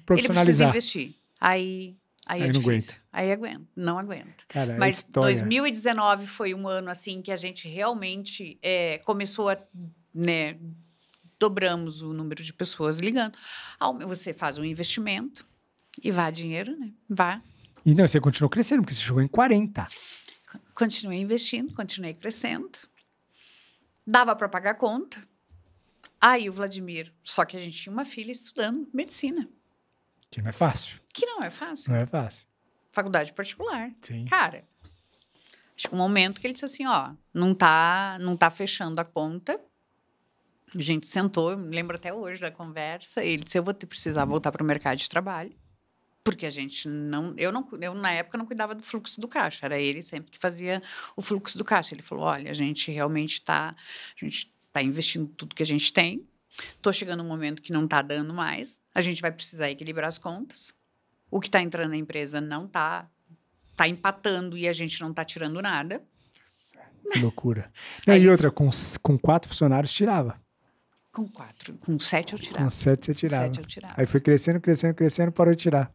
B: profissionalizar.
A: Ele precisa investir. Aí é difícil. Aí não aguenta.
B: Cara,
A: mas 2019 foi um ano assim que a gente realmente começou a, né, dobramos o número de pessoas ligando. Você faz um investimento e vá dinheiro, né? Vá.
B: E não, você continuou crescendo, porque você chegou em 40.
A: Continuei investindo, continuei crescendo. Dava para pagar a conta. Aí o Vladimir, só que a gente tinha uma filha estudando medicina.
B: Que não é fácil.
A: Não é fácil. Faculdade particular.
B: Sim.
A: Cara, chegou um momento que ele disse assim, não tá fechando a conta. A gente sentou, eu me lembro até hoje da conversa, ele disse, eu vou precisar voltar para o mercado de trabalho, porque a gente eu na época não cuidava do fluxo do caixa, era ele sempre que fazia o fluxo do caixa. Ele falou, olha, a gente realmente está investindo tudo que a gente tem, estou chegando um momento que não está dando mais, a gente vai precisar equilibrar as contas, o que está entrando na empresa não está empatando e a gente não está tirando nada.
B: Que loucura. E outra, com 4 funcionários tirava.
A: Com 7 eu tirava.
B: Com 7 você tirava. Aí foi crescendo, parou de tirar.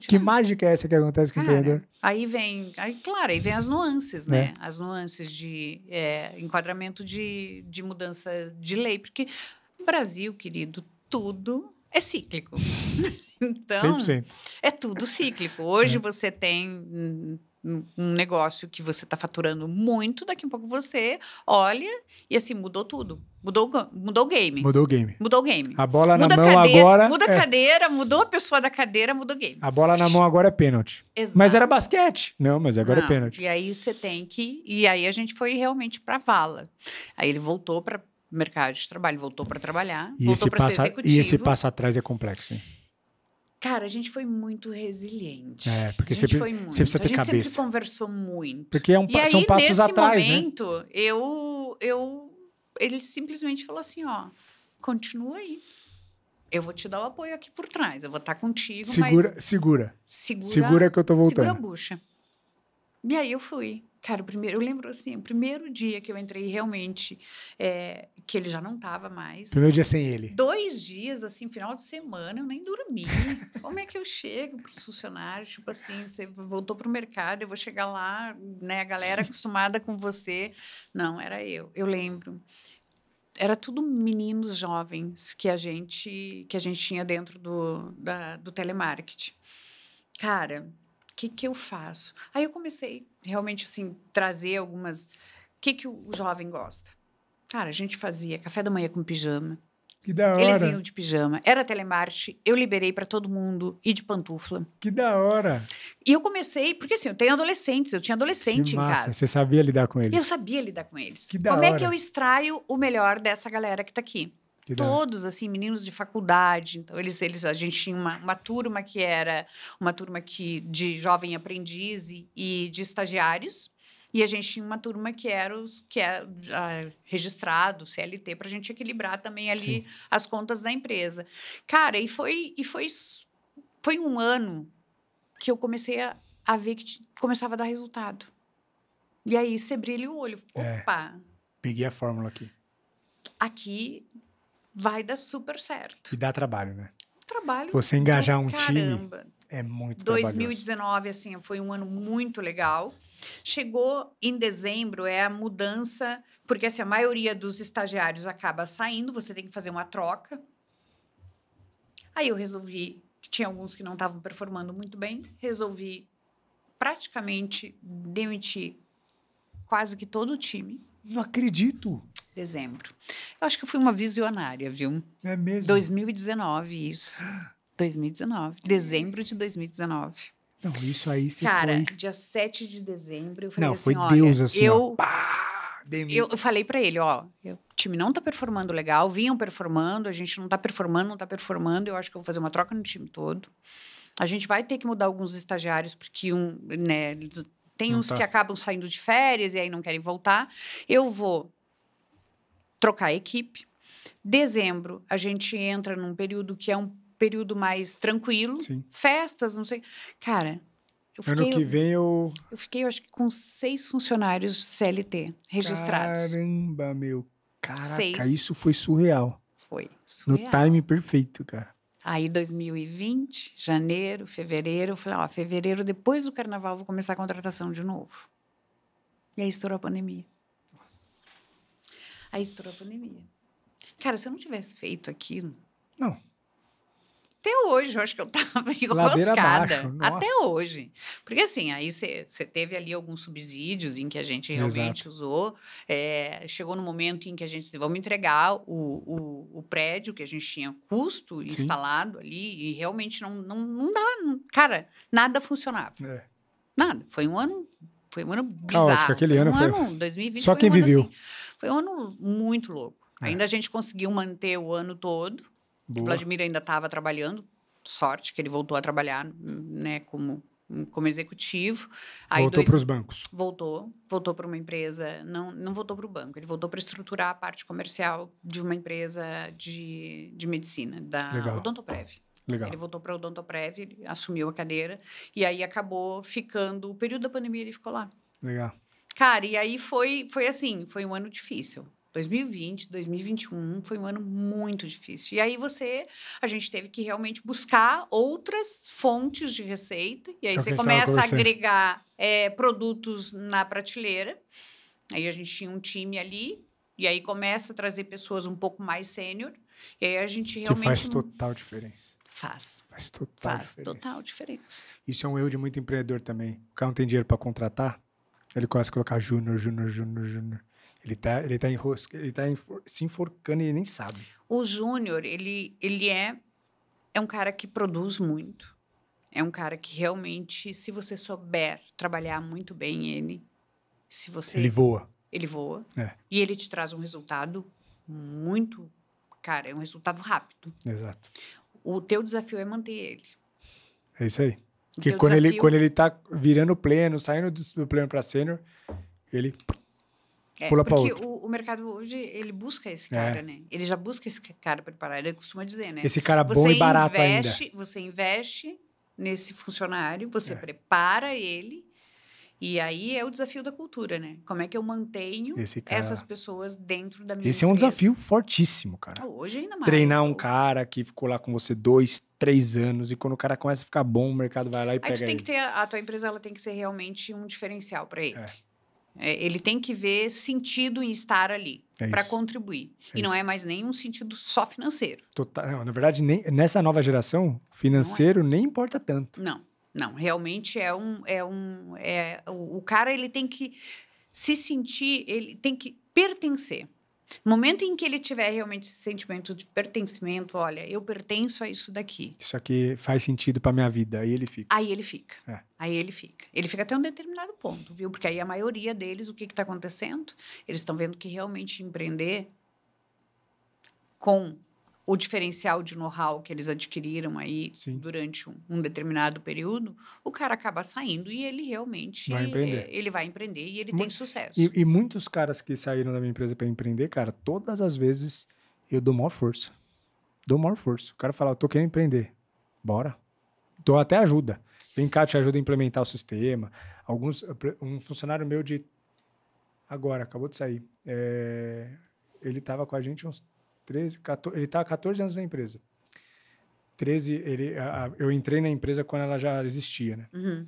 B: Que mágica é essa que acontece com o empreendedor?
A: Aí vem as nuances, né? As nuances de enquadramento de mudança de lei. Porque no Brasil, querido, tudo é cíclico. Então,
B: 100%.
A: É tudo cíclico. Hoje você tem um negócio que você está faturando muito, daqui a pouco você olha e assim, mudou tudo. Mudou o game.
B: Mudou o game. A bola na mão agora...
A: Muda a cadeira, mudou a pessoa da cadeira, mudou o game.
B: A bola na mão agora é pênalti.
A: Exato.
B: Mas era basquete. Não, mas agora é pênalti.
A: E aí você tem que... E aí a gente foi realmente para a vala. Aí ele voltou para o mercado de trabalho, voltou para trabalhar, voltou para ser executivo.
B: E esse passo atrás é complexo, hein?
A: Cara, a gente foi muito resiliente.
B: Porque você precisa ter cabeça.
A: A gente sempre conversou muito.
B: Porque são passos atrás, né?
A: E aí, nesse momento, ele simplesmente falou assim, continua aí. Eu vou te dar o apoio aqui por trás. Eu vou estar contigo, Segura que eu tô voltando. Segura a bucha. E aí eu fui. Cara, eu lembro assim, o primeiro dia que eu entrei realmente, que ele já não estava mais.
B: Primeiro dia sem ele.
A: 2 dias, assim, final de semana, eu nem dormi. Como é que eu chego para os funcionários? Tipo assim, você voltou para o mercado, eu vou chegar lá, né? A galera acostumada com você. Não, era eu. Eu lembro. Era tudo meninos jovens que a gente tinha dentro do telemarketing. Cara... O que eu faço? Aí eu comecei realmente assim trazer algumas... O que o jovem gosta? Cara, a gente fazia café da manhã com pijama,
B: Que da hora.
A: Eles iam de pijama. Era telemarketing, eu liberei para todo mundo ir de pantufla.
B: Que da hora.
A: E eu comecei, porque assim, eu tenho adolescentes, eu tinha adolescente
B: Que
A: em
B: massa.
A: casa.
B: Você sabia lidar com
A: E
B: eles.
A: eu sabia lidar com eles.
B: Que da
A: Como é
B: hora.
A: que eu extraio o melhor dessa galera que tá aqui?
B: Que da hora.
A: Todos, assim, meninos de faculdade. Então, a gente tinha uma turma que era uma turma de jovem aprendiz e de estagiários. E a gente tinha uma turma que era registrado, CLT, para a gente equilibrar também ali as contas da empresa. Cara, foi um ano que eu comecei a ver que começava a dar resultado. E aí você brilha o olho. Opa!
B: Peguei a fórmula aqui.
A: Aqui vai dar super certo.
B: E dá trabalho, né?
A: Trabalho.
B: Você engajar um
A: caramba.
B: time é muito
A: 2019, assim, foi um ano muito legal. Chegou em dezembro, é a mudança, porque assim, a maioria dos estagiários acaba saindo, você tem que fazer uma troca. Aí eu resolvi, que tinha alguns que não estavam performando muito bem, resolvi praticamente demitir quase que todo o time.
B: Não acredito.
A: Dezembro. Eu acho que eu fui uma visionária, viu?
B: É mesmo?
A: 2019, isso. 2019. Dezembro de 2019.
B: Não, isso aí você
A: Cara,
B: foi...
A: dia 7 de dezembro, eu falei
B: Não,
A: assim,
B: foi
A: olha,
B: Deus, assim,
A: eu,
B: ó. Pá,
A: eu falei pra ele, ó, o time não tá performando legal, vinham performando, a gente não tá performando, eu acho que eu vou fazer uma troca no time todo. A gente vai ter que mudar alguns estagiários, porque né, tem
B: Não
A: uns
B: tá.
A: que acabam saindo de férias e aí não querem voltar. Eu vou trocar a equipe. Dezembro, a gente entra num período que é um período mais tranquilo.
B: Sim.
A: Festas, não sei. Cara,
B: Ano que vem eu
A: fiquei, eu acho que com 6 funcionários CLT registrados.
B: Caramba, meu. Caraca,
A: 6.
B: isso foi surreal.
A: Foi
B: No
A: surreal.
B: time perfeito, cara.
A: Aí, 2020, janeiro, fevereiro, eu falei, ó, fevereiro, depois do carnaval, eu vou começar a contratação de novo. E aí estourou a pandemia. Aí estourou a pandemia. Cara, se eu não tivesse feito aquilo...
B: Não.
A: Até hoje, eu acho que eu estava meio
B: Ladeira
A: roscada.
B: abaixo, nossa.
A: Até hoje. Porque, assim, aí você teve ali alguns subsídios em que a gente realmente
B: Exato.
A: usou. Chegou no momento em que a gente disse, vamos entregar o prédio, que a gente tinha custo instalado ali, e realmente não dá. Cara, nada funcionava.
B: É.
A: Nada. Foi um ano bizarro.
B: Caótico, aquele ano foi...
A: 2020
B: Só
A: foi
B: quem
A: um ano,
B: viveu.
A: assim, foi um ano muito louco. Ainda a gente conseguiu manter o ano todo.
B: Boa.
A: O Vladimir ainda estava trabalhando, sorte que ele voltou a trabalhar, né, como executivo. Aí
B: Voltou para os bancos.
A: Voltou para uma empresa, não voltou para o banco, ele voltou para estruturar a parte comercial de uma empresa de medicina, da Odontoprev.
B: Legal.
A: Ele voltou para a Odontoprev, ele assumiu a cadeira, e aí acabou ficando, o período da pandemia ele ficou lá.
B: Legal.
A: Cara, e aí foi assim, foi um ano difícil. 2020, 2021 foi um ano muito difícil. E aí a gente teve que realmente buscar outras fontes de receita. E aí você começa a agregar produtos na prateleira. Aí a gente tinha um time ali. E aí começa a trazer pessoas um pouco mais sênior. E aí a gente realmente...
B: Que faz total diferença.
A: Faz total diferença.
B: Isso é um erro de muito empreendedor também. O cara não tem dinheiro para contratar, ele começa a colocar júnior. Ele tá se enforcando e ele nem sabe.
A: O júnior, ele é um cara que produz muito. É um cara que realmente, se você souber trabalhar muito bem ele,
B: ele voa.
A: Ele voa.
B: É.
A: E ele te traz um resultado muito... Cara, é um resultado rápido.
B: Exato.
A: O teu desafio é manter ele.
B: É isso aí. Porque quando ele tá virando pleno, saindo do pleno para sênior, ele... pula para outro.
A: Porque o mercado hoje, ele busca esse cara, né? Ele já busca esse cara preparado. Ele costuma dizer, né?
B: Esse cara bom e barato ainda.
A: Você investe nesse funcionário, você prepara ele, e aí é o desafio da cultura, né? Como é que eu mantenho essas pessoas dentro da minha
B: Esse é um desafio fortíssimo, cara.
A: Hoje ainda mais.
B: Treinar um cara que ficou lá com você 2, 3 anos, e quando o cara começa a ficar bom, o mercado vai lá e pega ele.
A: A tua empresa ela tem que ser realmente um diferencial para ele. Ele tem que ver sentido em estar ali para contribuir. E não é mais nenhum sentido só financeiro.
B: Não, na verdade, nessa nova geração, financeiro nem importa tanto.
A: Não, realmente o cara ele tem que se sentir, ele tem que pertencer. No momento em que ele tiver realmente esse sentimento de pertencimento, olha, eu pertenço a isso daqui.
B: Isso aqui faz sentido pra minha vida. Aí ele fica.
A: Aí ele fica.
B: É.
A: Aí ele fica. Ele fica até um determinado ponto, viu? Porque aí a maioria deles, o que está acontecendo? Eles estão vendo que realmente empreender com o diferencial de know-how que eles adquiriram aí
B: Sim.
A: durante um determinado período, o cara acaba saindo e ele realmente
B: Vai empreender.
A: ele vai empreender e ele tem sucesso.
B: E muitos caras que saíram da minha empresa pra empreender, cara, todas as vezes eu dou maior força. Dou maior força. O cara fala, eu tô querendo empreender. Bora. Dou até ajuda. Vem cá, te ajuda a implementar o sistema. Um funcionário meu de... Agora, acabou de sair. Ele tava com a gente uns 13, 14... Ele tava 14 anos na empresa. 13, eu entrei na empresa quando ela já existia, né?
A: Uhum.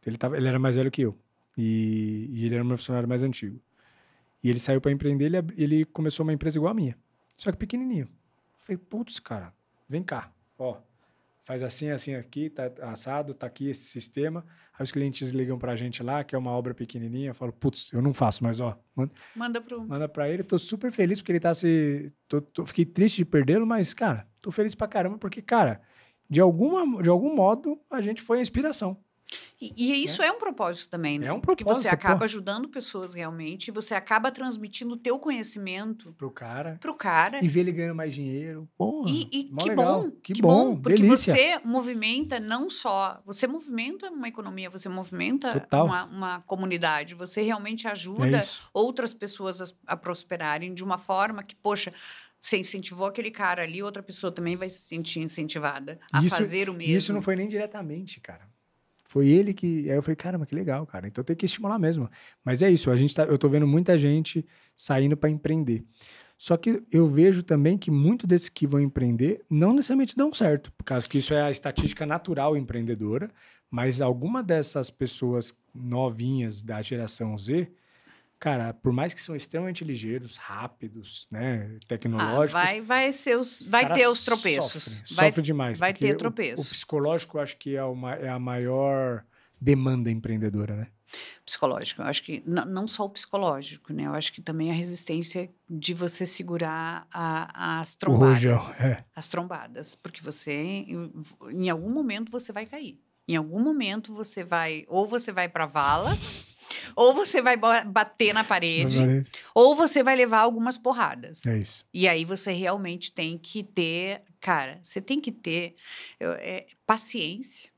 B: Ele era mais velho que eu. E ele era o meu funcionário mais antigo. E ele saiu para empreender, ele começou uma empresa igual a minha. Só que pequenininho. Falei, putz, cara, vem cá. Ó, faz assim, assim aqui, tá assado, tá aqui esse sistema. Aí os clientes ligam pra gente lá, que é uma obra pequenininha. Eu falo, putz, eu não faço, mas ó, manda pra ele. Tô super feliz porque ele tá fiquei triste de perdê-lo, mas, cara, tô feliz pra caramba porque, cara, de algum modo, a gente foi a inspiração.
A: E isso é um propósito também, né?
B: É um
A: Porque
B: propósito,
A: você acaba
B: pô.
A: ajudando pessoas realmente, você acaba transmitindo o teu conhecimento
B: Pro cara.
A: pro cara.
B: E ver ele ganhando mais dinheiro. Porra,
A: E
B: mó
A: que
B: legal.
A: bom,
B: Que bom,
A: porque
B: delícia.
A: você movimenta não só, você movimenta uma economia, você movimenta
B: Total.
A: uma comunidade, você realmente
B: É
A: ajuda
B: isso.
A: outras pessoas a prosperarem de uma forma que, poxa, você incentivou aquele cara ali, outra pessoa também vai se sentir incentivada a fazer o mesmo.
B: E isso não foi nem diretamente, cara. Foi ele que... Aí eu falei, caramba, que legal, cara. Então tem que estimular mesmo. Mas é isso, eu tô vendo muita gente saindo para empreender. Só que eu vejo também que muitos desses que vão empreender não necessariamente dão certo, por causa que isso é a estatística natural empreendedora, mas alguma dessas pessoas novinhas da geração Z, cara, por mais que são extremamente ligeiros, rápidos, né, tecnológicos,
A: vai ter os tropeços.
B: Sofre demais.
A: Vai
B: porque
A: ter tropeço.
B: O psicológico, eu acho que é a maior demanda empreendedora, né?
A: Psicológico, eu acho que não só o psicológico, né? Eu acho que também a resistência de você segurar as trombadas.
B: O rojão,
A: As trombadas, porque você, em algum momento, você vai cair. Em algum momento, você vai para a vala, ou você vai bater na parede, ou você vai levar algumas porradas.
B: É isso.
A: E aí você realmente tem que ter, cara, você tem que ter paciência,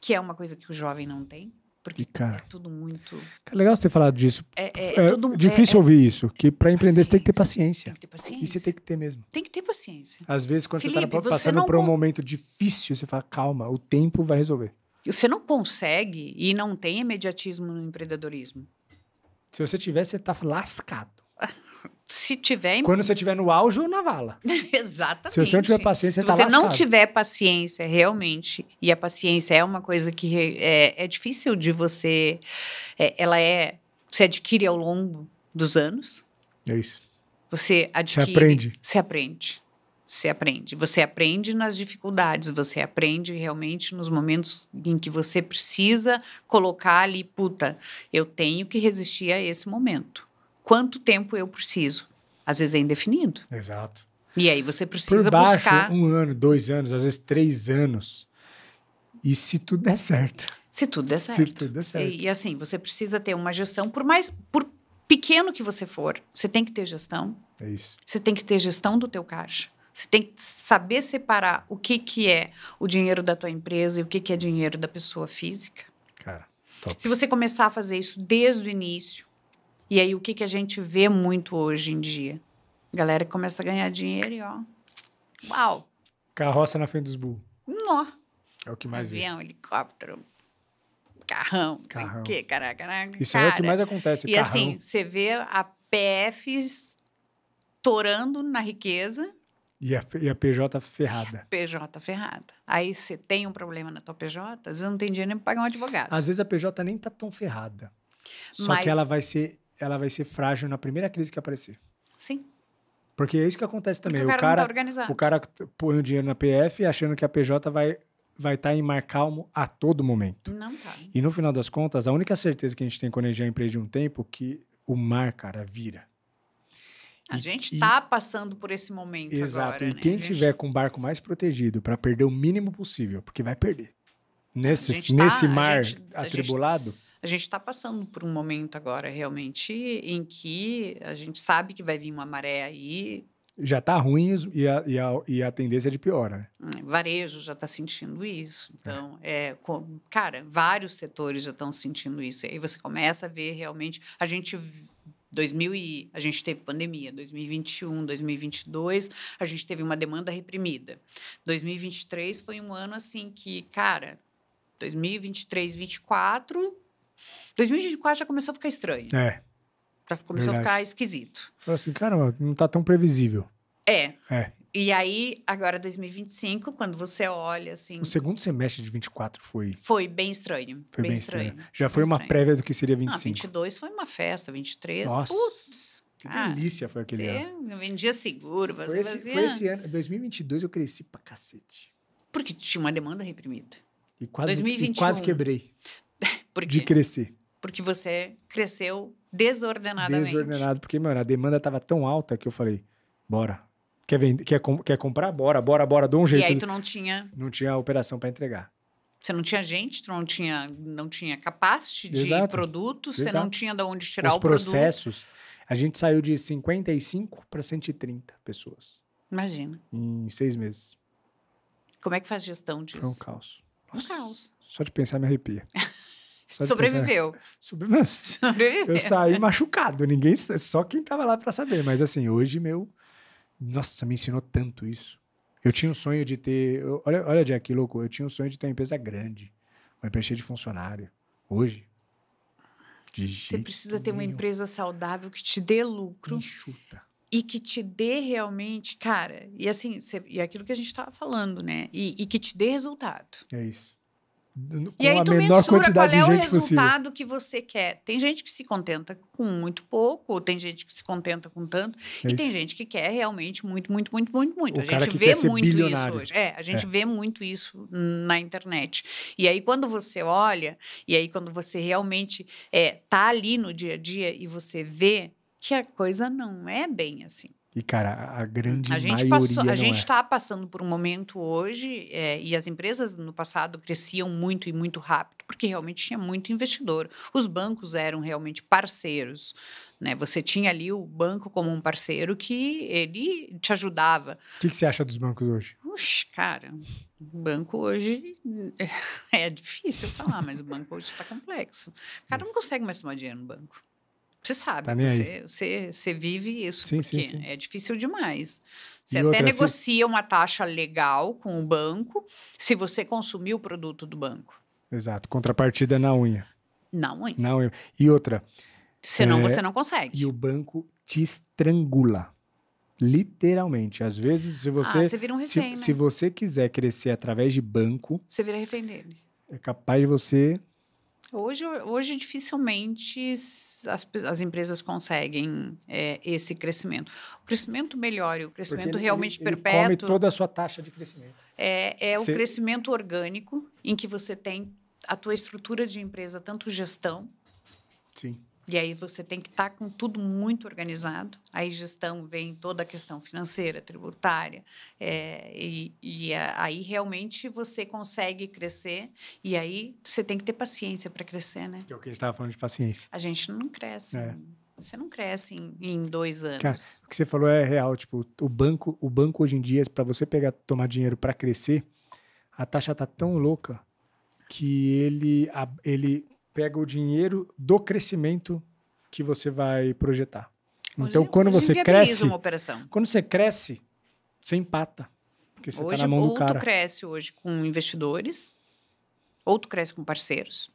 A: que é uma coisa que o jovem não tem. Porque
B: cara,
A: é tudo muito...
B: É legal você ter falado disso.
A: Tudo,
B: difícil ouvir isso, que para empreender você tem que ter paciência.
A: Tem que ter paciência.
B: E você tem que ter mesmo.
A: Tem que ter paciência.
B: Às vezes, quando
A: Felipe,
B: você está passando por um momento difícil, você fala, calma, o tempo vai resolver.
A: Você não consegue e não tem imediatismo no empreendedorismo.
B: Se você tiver, você tá lascado.
A: Se tiver...
B: Quando você estiver no auge ou na vala.
A: Exatamente.
B: Se você não tiver paciência, você tá lascado.
A: Se você não tiver paciência, realmente, e a paciência é uma coisa que é difícil de você... se adquire ao longo dos anos.
B: É isso.
A: Você adquire... Você aprende. Você aprende nas dificuldades, você aprende realmente nos momentos em que você precisa colocar ali, puta, eu tenho que resistir a esse momento. Quanto tempo eu preciso? Às vezes é indefinido.
B: Exato.
A: E aí você precisa
B: por baixo,
A: buscar...
B: 1 ano, 2 anos, às vezes 3 anos. E se tudo der certo.
A: Se tudo der certo.
B: Se tudo der certo.
A: E assim, você precisa ter uma gestão, por pequeno que você for, você tem que ter gestão.
B: É isso.
A: Você tem que ter gestão do teu caixa. Você tem que saber separar o que é o dinheiro da tua empresa e o que é dinheiro da pessoa física.
B: Cara, top.
A: Se você começar a fazer isso desde o início, e aí o que a gente vê muito hoje em dia? A galera começa a ganhar dinheiro e ó, uau!
B: Carroça na frente dos burros.
A: Nó!
B: É o que mais vê.
A: Avião, helicóptero, carrão.
B: Carrão.
A: O quê? Caraca.
B: Isso é o que mais acontece,
A: e
B: carrão.
A: assim, você vê a PF torando na riqueza.
B: E a PJ ferrada.
A: PJ ferrada. Aí você tem um problema na tua PJ, às vezes não tem dinheiro nem para pagar um advogado.
B: Às vezes a PJ nem tá tão ferrada. Só
A: Mas...
B: que ela vai ser frágil na primeira crise que aparecer.
A: Sim.
B: Porque é isso que acontece também.
A: Porque o cara não tá organizado.
B: O cara põe o dinheiro na PF achando que a PJ vai estar em mar calmo a todo momento.
A: Não tá.
B: E no final das contas, a única certeza que a gente tem quando a gente já empreende um tempo é que o mar, cara, vira.
A: A gente está passando por esse momento
B: exato,
A: agora,
B: e
A: né?
B: quem tiver com o barco mais protegido para perder o mínimo possível, porque vai perder. Nesse mar atribulado...
A: A gente está passando por um momento agora, realmente, em que a gente sabe que vai vir uma maré aí.
B: Já está ruim e a tendência é de pior, né?
A: Varejo já está sentindo isso. Então, cara, vários setores já estão sentindo isso. E aí você começa a ver realmente... A gente teve pandemia, 2021, 2022, a gente teve uma demanda reprimida. 2023 foi um ano assim que, cara, 2023, 2024 já começou a ficar estranho. Já começou a ficar esquisito.
B: Falei assim, caramba, não tá tão previsível.
A: E aí, agora 2025, quando você olha assim...
B: O segundo semestre de 24 foi...
A: Foi bem estranho.
B: Foi bem estranho. Já foi uma prévia do que seria 25.
A: 22 foi uma festa, 23...
B: Nossa,
A: putz,
B: que delícia foi aquele ano.
A: Você vendia seguro,
B: foi esse ano, 2022 eu cresci pra cacete.
A: Porque tinha uma demanda reprimida.
B: E quase quebrei.
A: Por quê?
B: De crescer.
A: Porque você cresceu desordenadamente.
B: Desordenado, porque, mano, a demanda tava tão alta que eu falei, bora. Quer vender, quer comprar? Bora, dou um jeito.
A: E aí tu não tinha...
B: Não tinha operação para entregar.
A: Você não tinha gente, tu não tinha capacity de produtos, você não tinha de onde tirar o produto.
B: Os processos, a gente saiu de 55 para 130 pessoas.
A: Imagina.
B: Em 6 meses.
A: Como é que faz gestão disso?
B: Foi um caos.
A: Um caos.
B: Só de pensar me arrepia.
A: Sobreviveu.
B: Sobreviveu. Eu saí machucado, só quem tava lá para saber. Mas assim, hoje nossa, me ensinou tanto isso. Eu tinha um sonho de ter... Olha, Jack, que louco. Eu tinha um sonho de ter uma empresa grande. Uma empresa cheia de funcionário. Hoje,
A: você precisa ter uma empresa saudável que te dê lucro.
B: Enxuta.
A: E que te dê realmente... Cara, e assim, e aquilo que a gente estava falando, né? E que te dê resultado.
B: É isso.
A: E aí tu mensura qual é o resultado que você quer. Tem gente que se contenta com muito pouco, tem gente que se contenta com tanto, e tem gente que quer realmente muito, muito, muito, muito, muito. A gente vê muito isso hoje. A gente vê muito isso na internet. E aí quando você olha, e aí quando você realmente tá ali no dia a dia e você vê que a coisa não é bem assim.
B: E, cara, a grande maioria
A: A gente está passando por um momento hoje, e as empresas no passado cresciam muito e muito rápido, porque realmente tinha muito investidor. Os bancos eram realmente parceiros, né? Você tinha ali o banco como um parceiro que ele te ajudava.
B: O que você acha dos bancos hoje?
A: Oxe, cara, o banco hoje é difícil falar, mas o banco hoje está complexo. O cara não consegue mais tomar dinheiro no banco. Você sabe,
B: tá
A: você vive isso,
B: sim,
A: porque
B: sim.
A: é difícil demais. Você até negocia uma taxa legal com o banco se você consumir o produto do banco.
B: Exato, contrapartida na unha.
A: Na unha.
B: Na unha. E outra...
A: Senão você não consegue.
B: E o banco te estrangula. Literalmente. Às vezes, se você...
A: você vira um refém, né?
B: Se você quiser crescer através de banco...
A: Você vira refém dele.
B: É capaz de você...
A: Hoje dificilmente as empresas conseguem esse crescimento. O crescimento melhor e o crescimento realmente perpétuo...
B: Ele come toda a sua taxa de crescimento.
A: O crescimento orgânico, em que você tem a tua estrutura de empresa, tanto gestão...
B: Sim.
A: E aí você tem que estar com tudo muito organizado. Aí gestão vem toda a questão financeira, tributária. Aí realmente você consegue crescer. E aí você tem que ter paciência para crescer, né?
B: Que é o que a gente estava falando de paciência.
A: A gente não cresce. Você não cresce em 2 anos.
B: Cara, o que você falou é real. Tipo, o banco hoje em dia, para você tomar dinheiro para crescer, a taxa tá tão louca que ele pega o dinheiro do crescimento que você vai projetar. Então, quando você cresce, quando você cresce, você empata, porque você está na mão do cara.
A: Ou tu cresce hoje com investidores, ou tu cresce com parceiros.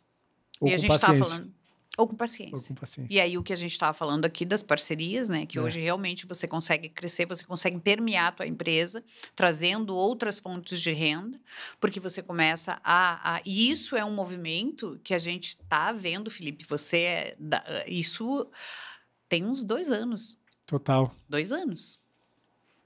B: Ou com paciência.
A: Ou com paciência.
B: Ou com paciência.
A: E aí, o que a gente estava falando aqui das parcerias, né? Que hoje realmente você consegue crescer, você consegue permear a tua empresa, trazendo outras fontes de renda, porque você começa E isso é um movimento que a gente está vendo, Felipe. Isso tem uns 2 anos.
B: Total.
A: 2 anos.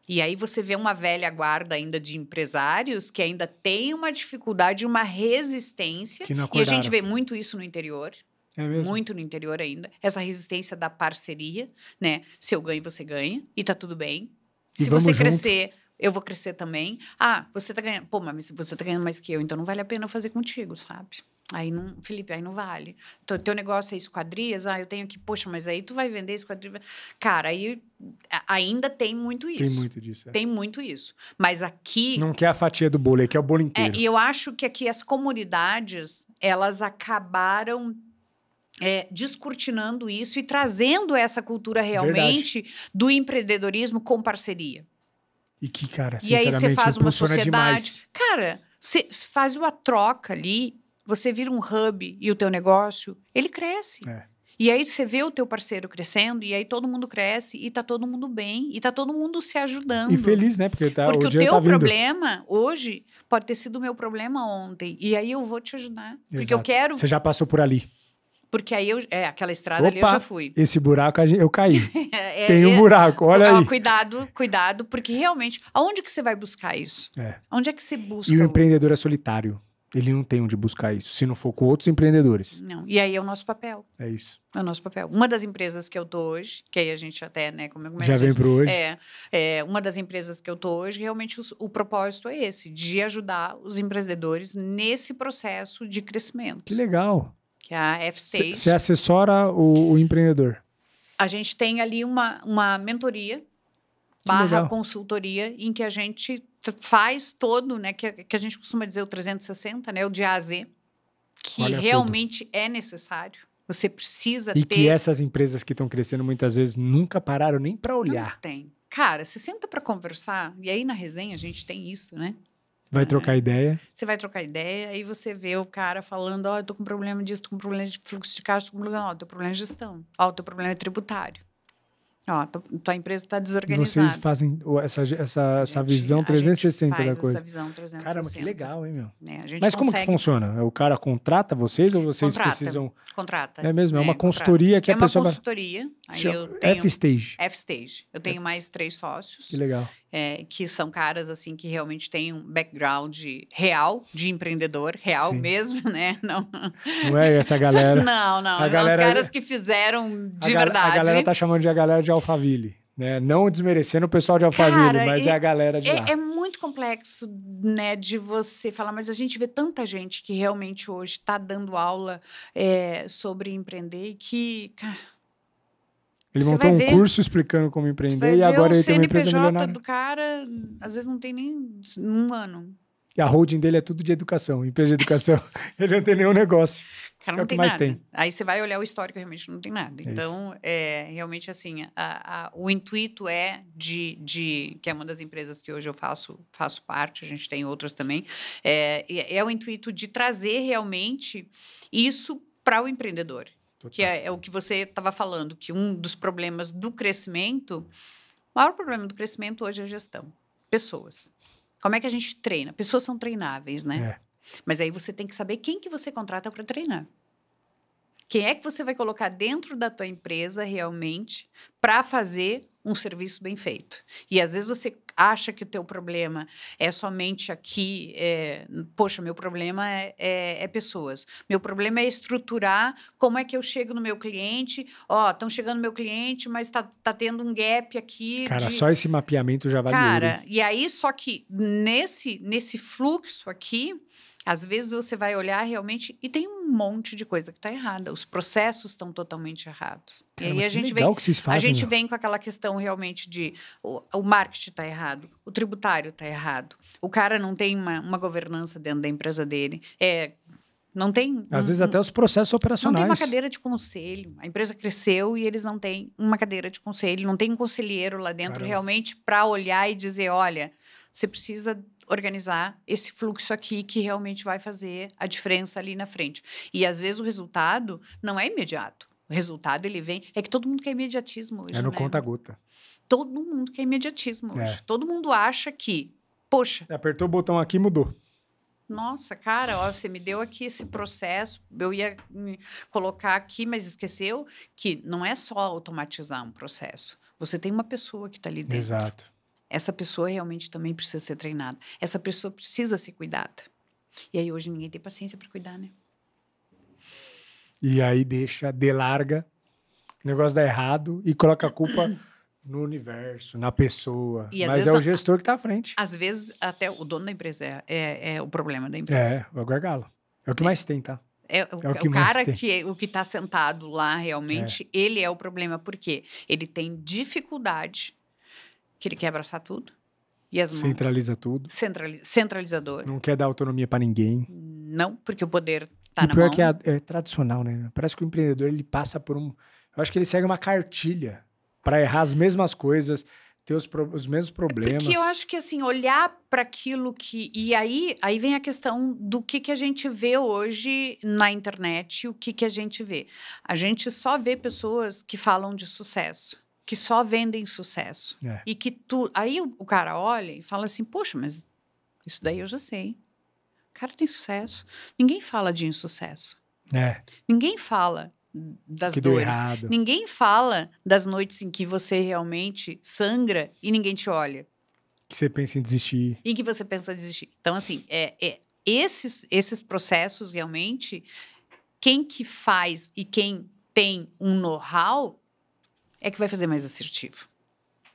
A: E aí você vê uma velha guarda ainda de empresários que ainda tem uma dificuldade, uma resistência.
B: Que não
A: acordaram. E a gente vê muito isso no interior.
B: É mesmo?
A: Muito no interior ainda. Essa resistência da parceria, né? Se eu ganho, você ganha. E tá tudo bem.
B: E
A: Se
B: vamos
A: você
B: junto.
A: crescer, eu vou crescer também. Ah, você tá ganhando. Pô, mas você tá ganhando mais que eu, então não vale a pena eu fazer contigo, sabe? Aí não, Felipe, aí não vale. Então, teu negócio é esquadrias, eu tenho que, poxa, mas aí tu vai vender esquadria. Cara, aí ainda tem muito isso.
B: Tem muito disso.
A: Tem muito isso. Mas aqui.
B: Não quer a fatia do bolo, quer o bolo inteiro.
A: E eu acho que aqui as comunidades, elas acabaram descortinando isso e trazendo essa cultura realmente do empreendedorismo com parceria.
B: E que, cara,
A: E aí você faz uma sociedade.
B: Demais.
A: Cara, você faz uma troca ali, você vira um hub e o teu negócio, ele cresce. E aí você vê o teu parceiro crescendo, e aí todo mundo cresce, e tá todo mundo bem, e tá todo mundo se ajudando.
B: E feliz, né? Porque,
A: Porque
B: o
A: teu
B: tá
A: problema hoje pode ter sido o meu problema ontem. E aí eu vou te ajudar. Porque eu quero.
B: Você já passou por ali.
A: Porque aí aquela estrada ali eu já fui.
B: Esse buraco eu caí. Tem um buraco, olha aí.
A: Cuidado, porque realmente, aonde que você vai buscar isso? Onde é que você busca?
B: E o empreendedor é solitário. Ele não tem onde buscar isso, se não for com outros empreendedores.
A: Não. E aí é o nosso papel.
B: É isso.
A: É o nosso papel. Uma das empresas que eu tô hoje, que aí a gente até, né,
B: já vem pro hoje.
A: Uma das empresas que eu tô hoje, realmente o propósito é esse, de ajudar os empreendedores nesse processo de crescimento.
B: Que legal.
A: Que é a F-Stage.
B: Você assessora o empreendedor?
A: A gente tem ali uma mentoria / consultoria em que a gente faz todo, né, que a gente costuma dizer o 360, né, o de A a Z, que realmente é necessário. Você precisa ter...
B: E que essas empresas que estão crescendo muitas vezes nunca pararam nem para olhar.
A: Não tem. Cara, você senta para conversar, e aí na resenha a gente tem isso, né?
B: Vai trocar ideia.
A: Você vai trocar ideia, aí você vê o cara falando, eu tô com problema disso, tô com problema de fluxo de caixa, tô com problema, teu problema é gestão, teu problema é tributário. Tua empresa está desorganizada.
B: E vocês fazem essa visão 360 da coisa.
A: Essa visão 360.
B: Caramba, que legal, hein, meu?
A: Mas
B: como que funciona? O cara contrata vocês ou vocês precisam...
A: Contrata.
B: É mesmo? É uma consultoria que a pessoa...
A: É uma consultoria. Aí eu tenho...
B: F-Stage.
A: F-Stage. Eu tenho mais 3 sócios.
B: Que legal.
A: Que são caras, assim, que realmente têm um background real, de empreendedor, real mesmo, né?
B: Não é essa galera...
A: Não. Os caras que fizeram de verdade.
B: A galera tá chamando de a galera de Alphaville, né? Não desmerecendo o pessoal de Alphaville, mas é a galera de lá.
A: É muito complexo, né, de você falar, mas a gente vê tanta gente que realmente hoje está dando aula sobre empreender e que... Cara,
B: ele montou um curso explicando como empreender e agora ele tem uma empresa milionária.
A: O do cara, às vezes, não tem nem 1 ano.
B: E a holding dele é tudo de educação, empresa de educação. Ele não tem nenhum negócio.
A: Cara, não tem nada. Aí você vai olhar o histórico, realmente não tem nada. Então, realmente assim, o intuito que é uma das empresas que hoje eu faço parte, a gente tem outras também, é o intuito de trazer realmente isso para o empreendedor. Total. Que é o que você estava falando, que um dos problemas do crescimento, o maior problema do crescimento hoje é a gestão. Pessoas. Como é que a gente treina? Pessoas são treináveis, né? Mas aí você tem que saber quem que você contrata para treinar. Quem é que você vai colocar dentro da tua empresa realmente para fazer um serviço bem feito. E às vezes você acha que o teu problema é somente aqui, poxa, meu problema é pessoas. Meu problema é estruturar como é que eu chego no meu cliente. Estão chegando no meu cliente, mas tá tendo um gap aqui.
B: Cara, só esse mapeamento já vale ouro.
A: Cara, e aí só que nesse fluxo aqui, às vezes você vai olhar realmente e tem um monte de coisa que está errada. Os processos estão totalmente errados.
B: Caramba,
A: e aí a gente
B: meu.
A: vem com aquela questão realmente de o marketing está errado, o tributário está errado, o cara não tem uma governança dentro da empresa dele. Não tem...
B: Às vezes até os processos operacionais.
A: Não tem uma cadeira de conselho. A empresa cresceu e eles não têm uma cadeira de conselho, não tem um conselheiro lá dentro realmente para olhar e dizer, olha, você precisa organizar esse fluxo aqui que realmente vai fazer a diferença ali na frente. E, às vezes, o resultado não é imediato. O resultado, ele vem... É que todo mundo quer imediatismo hoje,
B: no
A: né?
B: conta-gota.
A: Todo mundo quer imediatismo hoje. Todo mundo acha que, poxa...
B: Apertou o botão aqui e mudou.
A: Nossa, cara, você me deu aqui esse processo, eu ia colocar aqui, mas esqueceu que não é só automatizar um processo. Você tem uma pessoa que está ali dentro.
B: Exato.
A: Essa pessoa realmente também precisa ser treinada. Essa pessoa precisa ser cuidada. E aí hoje ninguém tem paciência para cuidar, né?
B: E aí delarga, o negócio dá errado e coloca a culpa no universo, na pessoa.
A: E às
B: Mas
A: vezes
B: é o gestor que tá à frente.
A: Às vezes, até o dono da empresa é o problema da empresa.
B: É o gargalo. É o que mais tem, tá?
A: É
B: É o que
A: o
B: mais
A: cara
B: tem.
A: o que está sentado lá realmente, ele é o problema, porque ele tem dificuldade, que ele quer abraçar tudo, e as mãos,
B: Centraliza tudo.
A: centralizador.
B: Não quer dar autonomia pra ninguém.
A: Não, porque o poder
B: E
A: está na
B: pior
A: mão.
B: que é tradicional, né? Parece que o empreendedor, ele passa por um... Eu acho que ele segue uma cartilha pra errar as mesmas coisas, ter os mesmos problemas.
A: Porque eu acho que, assim, olhar para aquilo que... E aí vem a questão do que a gente vê hoje na internet, o que a gente vê. A gente só vê pessoas que falam de sucesso, que só vendem sucesso.
B: É.
A: E que aí o cara olha e fala assim, poxa, mas isso daí eu já sei. O cara tem sucesso. Ninguém fala de insucesso.
B: É,
A: Ninguém fala das
B: que deu
A: dores.
B: errado.
A: Ninguém fala das noites em que você realmente sangra e ninguém te olha.
B: Que você pensa em desistir.
A: E que você pensa em desistir. Então, assim, esses processos realmente, quem que faz e quem tem um know-how é que vai fazer mais assertivo.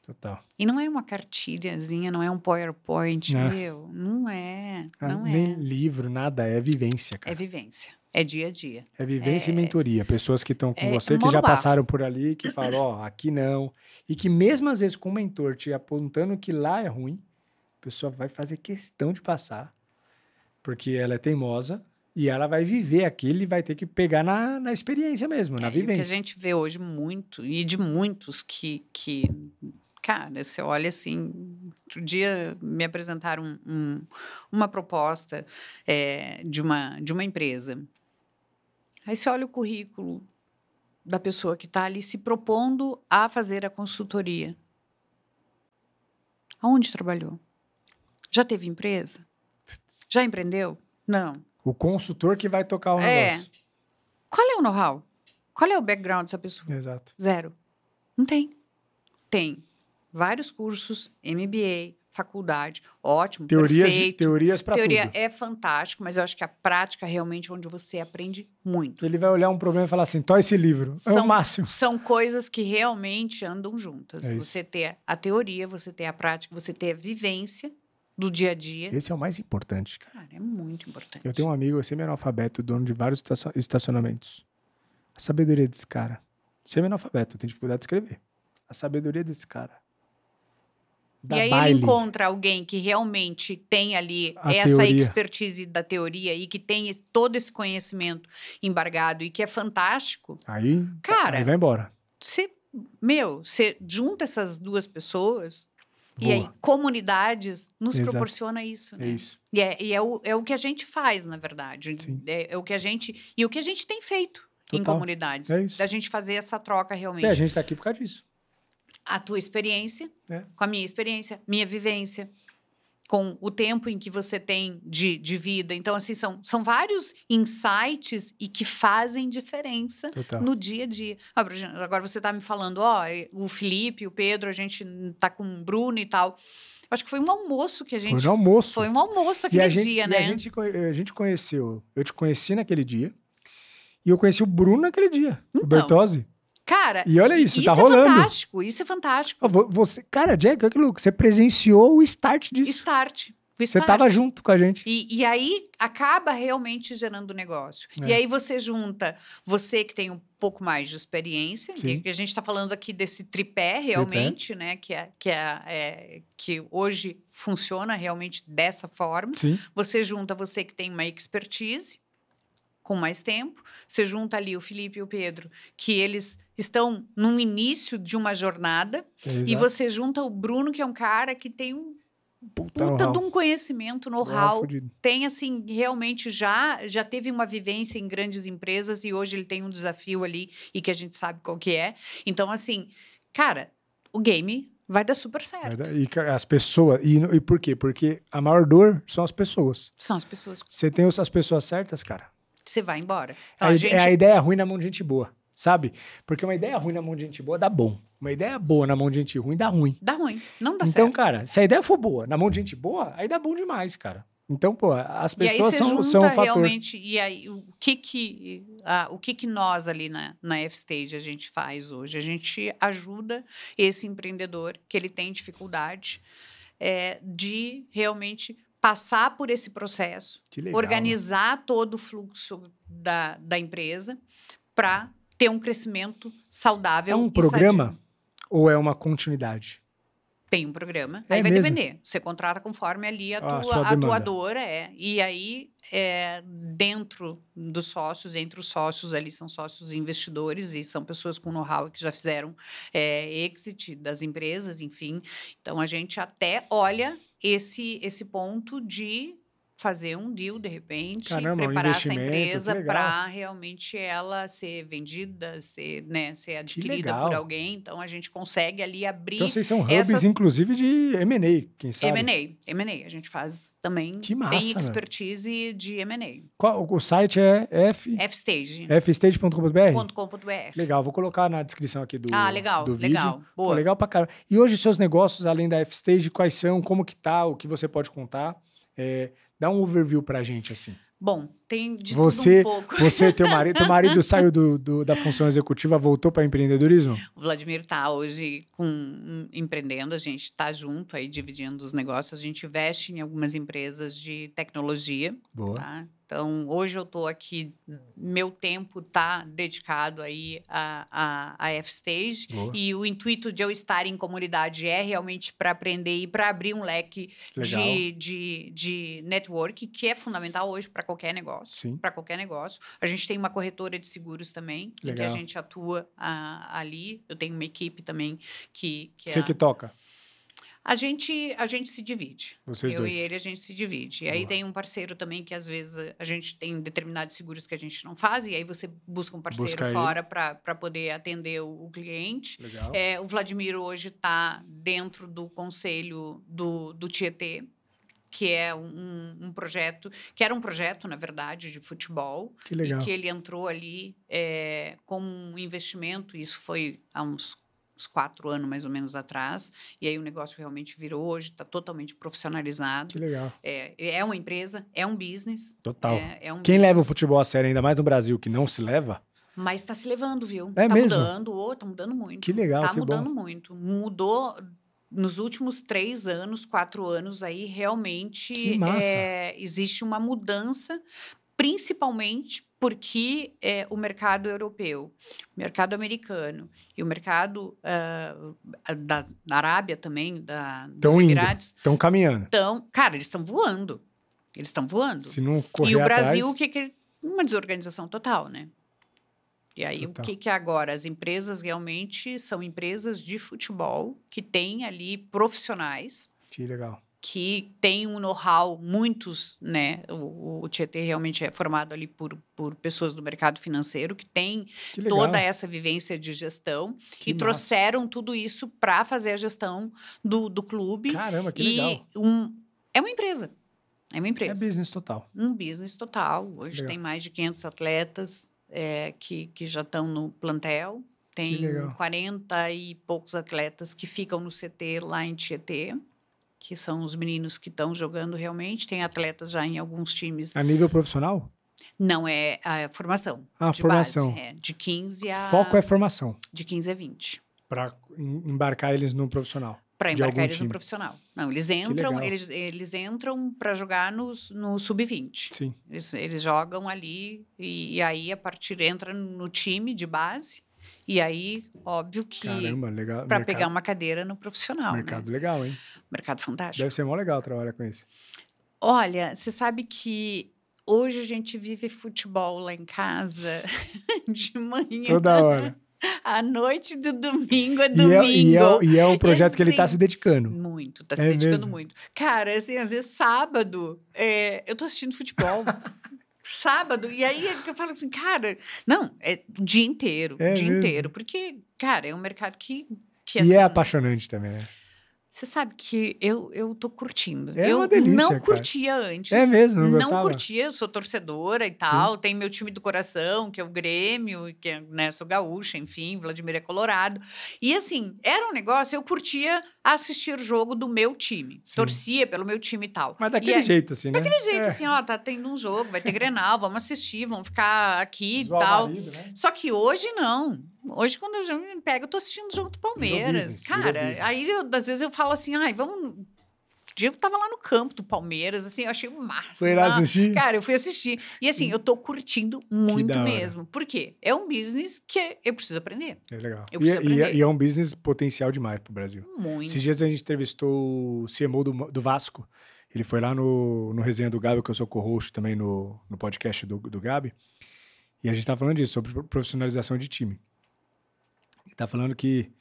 B: Total.
A: E não é uma cartilhazinha, não é um PowerPoint,
B: Não.
A: meu. Não é. Não
B: Nem
A: é.
B: livro, nada. É vivência, cara.
A: É vivência. É dia a dia.
B: É vivência e mentoria. Pessoas que estão com você, que
A: mão
B: já
A: no barro.
B: passaram por ali, que falam, ó, aqui não. E que mesmo às vezes com o mentor te apontando que lá é ruim, a pessoa vai fazer questão de passar. Porque ela é teimosa e ela vai viver aquilo e vai ter que pegar na experiência mesmo, na
A: E o que a
B: vivência.
A: gente vê hoje muito, e de muitos que cara, você olha assim, outro dia me apresentaram uma proposta de uma empresa. Aí você olha o currículo da pessoa que está ali se propondo a fazer a consultoria. Aonde trabalhou? Já teve empresa? Já empreendeu? Não.
B: O consultor que vai tocar o negócio.
A: Qual é o know-how? Qual é o background dessa pessoa?
B: Exato.
A: Zero. Não tem. Tem vários cursos, MBA, faculdade, ótimo, perfeito.
B: Teorias para tudo.
A: Teoria é fantástico, mas eu acho que a prática realmente é onde você aprende muito.
B: Ele vai olhar um problema e falar assim, tó esse livro, é o máximo.
A: São coisas que realmente andam juntas.
B: É isso.
A: Você ter a teoria, você ter a prática, você ter a vivência do dia a dia.
B: Esse é o mais importante, cara.
A: Cara, é muito importante.
B: Eu tenho um amigo, semi-analfabeto, dono de vários estacionamentos. A sabedoria desse cara. Semi-analfabeto, tem dificuldade de escrever. A sabedoria desse cara.
A: E aí ele encontra alguém que realmente tem ali essa
B: teoria.
A: expertise da teoria e que tem todo esse conhecimento embargado e que é fantástico.
B: Aí
A: Cara,
B: vai embora.
A: Você junta essas duas pessoas
B: Boa.
A: e aí comunidades nos
B: Exato.
A: proporciona isso, né?
B: É isso.
A: E é o que a gente faz, na verdade.
B: Sim.
A: É o que a gente tem feito em
B: Total.
A: comunidades.
B: É isso.
A: Da gente fazer essa troca realmente.
B: E a gente tá aqui por causa disso.
A: A tua experiência,
B: É.
A: com a minha experiência, minha vivência, com o tempo em que você tem de vida. Então, assim, são vários insights e que fazem diferença
B: Total.
A: no dia a dia. Agora você está me falando, o Felipe, o Pedro, a gente tá com o Bruno e tal. Acho que foi um almoço que a gente...
B: Foi um almoço.
A: Foi um almoço aquele dia, né?
B: E a gente conheceu... Eu te conheci naquele dia e eu conheci o Bruno naquele dia. O Bertozzi.
A: Cara,
B: e olha isso, tá
A: é
B: rolando.
A: Isso é fantástico.
B: Cara, Jack, olha que louco. Você presenciou o start disso. Você tava junto com a gente.
A: E aí acaba realmente gerando negócio. E aí você junta você que tem um pouco mais de experiência, que a gente está falando aqui desse tripé realmente, né? Que hoje funciona realmente dessa forma.
B: Sim.
A: Você junta você que tem uma expertise com mais tempo, você junta ali o Felipe e o Pedro, que eles estão no início de uma jornada, e você junta o Bruno, que é um cara que tem um puta de um conhecimento, know-how, tem assim, realmente já teve uma vivência em grandes empresas e hoje ele tem um desafio ali e que a gente sabe qual que é. Então, assim, cara, o game vai dar super certo.
B: E as pessoas, e por quê? Porque a maior dor são as pessoas.
A: São as pessoas.
B: Você tem as pessoas certas, cara.
A: Você vai embora.
B: Então, é a ideia ruim na mão de gente boa, sabe? Porque uma ideia ruim na mão de gente boa dá bom. Uma ideia boa na mão de gente ruim dá ruim.
A: Dá ruim, não dá certo.
B: Então, cara, se a ideia for boa na mão de gente boa, aí dá bom demais, cara. Então, pô, as
A: E aí
B: pessoas
A: você
B: são
A: junta
B: um fator.
A: realmente, e aí o que nós ali na F-Stage a gente faz hoje? A gente ajuda esse empreendedor que ele tem dificuldade de realmente passar por esse processo,
B: Que legal.
A: organizar todo o fluxo da empresa para ter um crescimento saudável
B: É um
A: e
B: programa
A: sadio.
B: ou é uma continuidade?
A: Tem um programa,
B: É
A: aí vai
B: mesmo?
A: depender. Você contrata conforme ali
B: A sua
A: a tua
B: demanda.
A: dor e aí dentro dos sócios, entre os sócios ali são sócios investidores e são pessoas com know-how que já fizeram exit das empresas, enfim. Então a gente até olha esse ponto de fazer um deal de repente,
B: Caramba, um
A: preparar essa
B: investimento, que
A: empresa
B: legal.
A: para realmente ela ser vendida, ser
B: Que
A: adquirida por
B: legal.
A: alguém. Então a gente consegue ali
B: Então
A: abrir
B: vocês são hubs,
A: essas
B: inclusive, de M&A, quem sabe?
A: M&A. A gente faz também,
B: Que
A: tem
B: massa, meu.
A: expertise de M&A.
B: O site é
A: fstage.com.br.
B: fstage.com.br? Legal, vou colocar na descrição aqui do
A: Legal,
B: vídeo.
A: legal.
B: Pô,
A: Boa.
B: legal pra caramba. E hoje seus negócios, além da F-Stage, quais são, como que tá, o que você pode contar? Dá um overview pra gente, assim.
A: Bom, tem de tudo um pouco.
B: Você, teu marido saiu da função executiva, voltou para empreendedorismo?
A: O Vladimir está hoje empreendendo, a gente está junto aí, dividindo os negócios, a gente investe em algumas empresas de tecnologia.
B: Boa.
A: Tá? Então, hoje eu estou aqui, meu tempo está dedicado aí a F-Stage.
B: Boa.
A: E o intuito de eu estar em comunidade é realmente para aprender e para abrir um leque de network, que é fundamental hoje para qualquer negócio.
B: Sim.
A: Para qualquer negócio. A gente tem uma corretora de seguros também, em que a gente atua ali. Eu tenho uma equipe também que
B: Você que toca?
A: A gente se divide.
B: Vocês dois.
A: Eu e ele, a gente se divide. E aí tem um parceiro também que, às vezes, a gente tem determinados seguros que a gente não faz, e aí você busca um parceiro fora para poder atender o cliente.
B: Legal.
A: O Vladimir hoje está dentro do conselho do Tietê, que é um projeto, que era um projeto, na verdade, de futebol.
B: Que legal.
A: E que ele entrou ali como um investimento, isso foi há uns 4 anos, mais ou menos, atrás. E aí o negócio realmente virou, hoje está totalmente profissionalizado.
B: Que legal.
A: É uma empresa, é um business.
B: Total. Quem leva o futebol a sério, ainda mais no Brasil, que não se leva...
A: Mas está se levando, viu?
B: É
A: tá
B: mesmo?
A: Tá mudando muito.
B: Que legal,
A: tá
B: que
A: mudando
B: bom.
A: muito. Mudou... Nos últimos 3 anos, 4 anos, aí realmente existe uma mudança, principalmente porque o mercado europeu, o mercado americano e o mercado da Arábia também, dos Emirados...
B: Estão caminhando.
A: Cara, eles estão voando. Eles estão voando.
B: Se não correr
A: e o Brasil,
B: atrás...
A: uma desorganização total, né? E aí,
B: total.
A: o que agora? As empresas realmente são empresas de futebol que têm ali profissionais.
B: Que legal.
A: Que têm um know-how, muitos, né? O Tietê realmente é formado ali por pessoas do mercado financeiro que têm toda essa vivência de gestão e trouxeram tudo isso para fazer a gestão do clube.
B: Caramba, que legal.
A: É uma empresa. É uma empresa.
B: É business total.
A: Um business total. Hoje tem mais de 500 atletas que já estão no plantel. Tem 40 e poucos atletas que ficam no CT lá em Tietê, que são os meninos que estão jogando realmente. Tem atletas já em alguns times.
B: A nível profissional?
A: Não, é a formação.
B: Formação.
A: Base, de 15 a...
B: Foco é formação.
A: De 15 a 20.
B: Para embarcar eles no profissional.
A: Para embarcar eles no profissional. Não, eles entram para jogar no sub-20.
B: Sim.
A: Eles jogam ali e aí a partir entra no time de base e aí óbvio que para pegar uma cadeira no profissional.
B: Mercado legal, hein?
A: Mercado fantástico.
B: Deve ser mó legal trabalhar com isso.
A: Olha, você sabe que hoje a gente vive futebol lá em casa de manhã.
B: Toda hora.
A: À noite do domingo é domingo.
B: E é um projeto assim, que ele está se dedicando.
A: Muito, está se dedicando muito. Cara, assim, às vezes sábado, eu tô assistindo futebol. Sábado, e aí eu falo assim, cara, não, é o dia inteiro, inteiro. Porque, cara, é um mercado que
B: assim, é apaixonante também, né?
A: Você sabe que eu tô curtindo.
B: É
A: Eu
B: uma delícia,
A: não
B: cara.
A: curtia antes.
B: É mesmo, não
A: Não
B: gostava?
A: curtia, eu sou torcedora e tal. Tem meu time do coração, que é o Grêmio, que é, né, sou gaúcha, enfim, Vladimir é colorado. E assim, era um negócio, eu curtia assistir o jogo do meu time.
B: Sim.
A: Torcia pelo meu time e tal.
B: Mas
A: E
B: daquele jeito, assim, né?
A: daquele jeito, assim, ó, tá tendo um jogo, vai ter Grenal, vamos assistir, vamos ficar aqui e
B: Zoar o
A: tal.
B: marido, né?
A: Só que hoje não. Hoje, quando eu já me pego, eu tô assistindo o jogo do Palmeiras.
B: business,
A: Cara,
B: virou business.
A: aí às vezes eu falo assim, ai, vamos. Um dia eu tava lá no campo do Palmeiras, assim, eu achei o máximo.
B: Foi lá assistir?
A: Cara, eu fui assistir. E assim, eu tô curtindo muito
B: da hora.
A: mesmo. Por quê? É um business que eu preciso aprender.
B: É legal.
A: Eu preciso aprender.
B: E é um business potencial demais pro Brasil.
A: Muito.
B: Esses dias a gente entrevistou o CMO do Vasco. Ele foi lá no Resenha do Gabi, que eu sou co-host também no podcast do Gabi. E a gente tá falando disso, sobre profissionalização de time. Ele tá falando que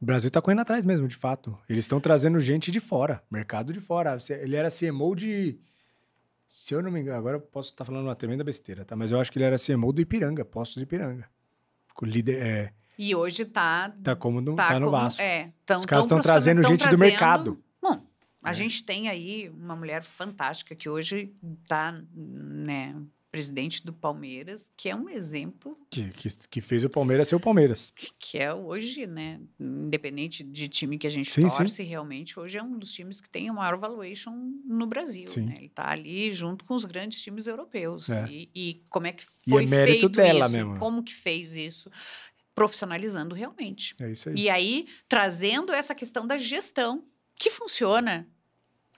B: o Brasil tá correndo atrás mesmo, de fato. Eles estão trazendo gente de fora, mercado de fora. Ele era CMO de... Se eu não me engano, agora eu posso estar falando uma tremenda besteira, tá? Mas eu acho que ele era CMO do Ipiranga, Postos do Ipiranga. O líder...
A: E hoje tá
B: Tá no Vasco.
A: Os
B: caras estão trazendo gente do mercado.
A: Bom, a gente tem aí uma mulher fantástica que hoje tá, né, presidente do Palmeiras, que é um exemplo.
B: Que fez o Palmeiras ser o Palmeiras.
A: Que é hoje, né, independente de time que a gente
B: Sim,
A: torce, realmente hoje é um dos times que tem a maior valuation no Brasil.
B: Sim.
A: Né? Ele tá ali junto com os grandes times europeus.
B: É.
A: E como é que
B: E
A: foi
B: é mérito
A: feito
B: dela
A: isso?
B: mesmo.
A: Como que fez isso? Profissionalizando realmente.
B: É isso aí.
A: E aí, trazendo essa questão da gestão, que funciona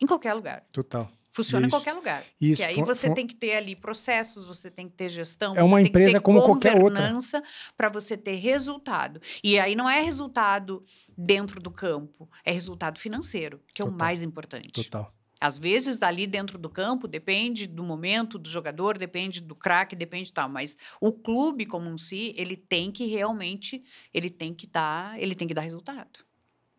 A: em qualquer lugar.
B: Total.
A: Funciona em
B: Isso.
A: qualquer lugar.
B: Isso,
A: Que aí você tem que ter ali processos, você tem que ter gestão,
B: É uma
A: você tem que
B: empresa
A: ter
B: como qualquer outra.
A: governança para você ter resultado. E aí não é resultado dentro do campo, é resultado financeiro, que é o
B: Total.
A: mais importante.
B: Total.
A: Às vezes, dali dentro do campo, depende do momento do jogador, depende do craque, depende de tal. Mas o clube como um si, ele tem que realmente, ele tem que dar resultado.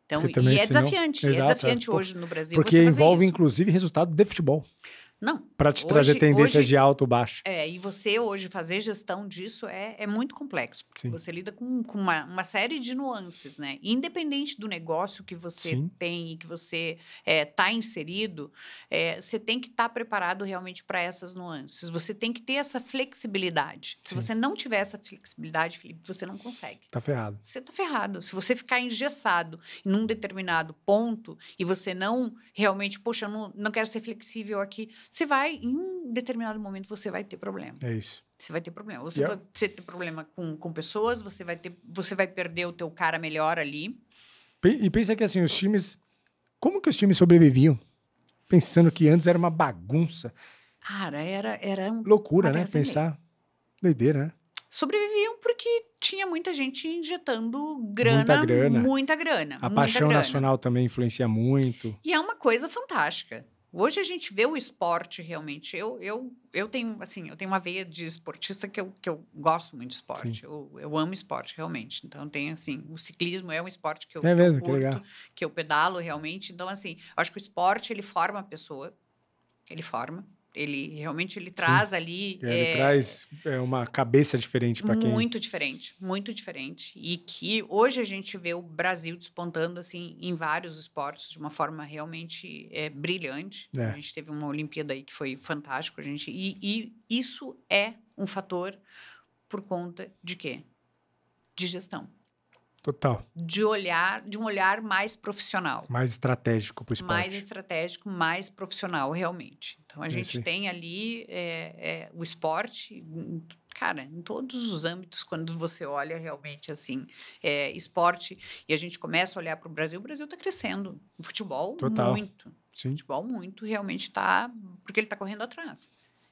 A: Então,
B: Porque também,
A: e é
B: senão-
A: desafiante.
B: Exato,
A: É desafiante hoje no Brasil
B: Porque
A: você fazer
B: envolve,
A: isso.
B: inclusive, resultado de futebol.
A: Não.
B: Para te trazer tendências de alto ou baixo.
A: E você hoje fazer gestão disso é muito complexo. Porque
B: Sim.
A: você lida com uma série de nuances, né? Independente do negócio que você
B: Sim.
A: tem e que você está inserido, você tem que estar preparado realmente para essas nuances. Você tem que ter essa flexibilidade. Se
B: Sim.
A: você não tiver essa flexibilidade, Felipe, você não consegue.
B: Tá ferrado.
A: Você está ferrado. Se você ficar engessado num determinado ponto e você não realmente, poxa, não quero ser flexível aqui, você vai, em um determinado momento, você vai ter problema.
B: É isso.
A: Você vai ter problema. Você
B: Yeah.
A: vai ter problema com pessoas, você vai perder o teu cara melhor ali.
B: E pensa que assim, os times... Como que os times sobreviviam? Pensando que antes era uma bagunça.
A: Cara, era
B: Loucura,
A: uma
B: né?
A: terra sem lei.
B: Pensar. Doideira, né?
A: Sobreviviam porque tinha muita gente injetando grana.
B: Muita grana.
A: Muita grana.
B: A
A: muita
B: paixão
A: grana.
B: nacional também influencia muito.
A: E é uma coisa fantástica. Hoje a gente vê o esporte realmente. Eu tenho uma veia de esportista que eu gosto muito de esporte. Eu amo esporte, realmente. Então, tem assim, o ciclismo é um esporte que eu
B: mesmo, que
A: curto,
B: legal.
A: que eu pedalo realmente. Então, assim, eu acho que o esporte, ele forma a pessoa. Ele forma. Ele realmente traz ali...
B: Ele traz uma cabeça diferente para quem...
A: Muito diferente, muito diferente. E que hoje a gente vê o Brasil despontando assim, em vários esportes de uma forma realmente brilhante. A gente teve uma Olimpíada aí que foi fantástico. E isso é um fator por conta de quê? De gestão.
B: Total.
A: De um olhar mais profissional.
B: Mais estratégico para o esporte.
A: Mais estratégico, mais profissional, realmente. Então, a gente tem ali o esporte, cara, em todos os âmbitos, quando você olha realmente, assim, esporte, e a gente começa a olhar para o Brasil está crescendo. O futebol,
B: Total.
A: muito.
B: Sim.
A: O futebol, muito, realmente está, porque ele está correndo atrás.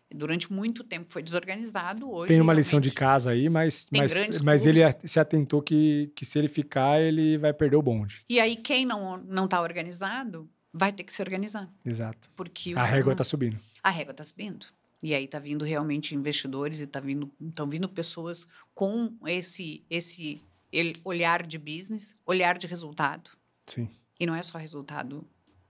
A: Durante muito tempo foi desorganizado. Hoje,
B: tem uma lição de casa aí, mas ele se atentou que se ele ficar, ele vai perder o bonde.
A: E aí, quem não está organizado, vai ter que se organizar.
B: Exato.
A: Porque
B: a régua está subindo.
A: A régua está subindo. E aí está vindo realmente investidores e estão vindo pessoas com esse olhar de business, olhar de resultado.
B: Sim.
A: E não é só resultado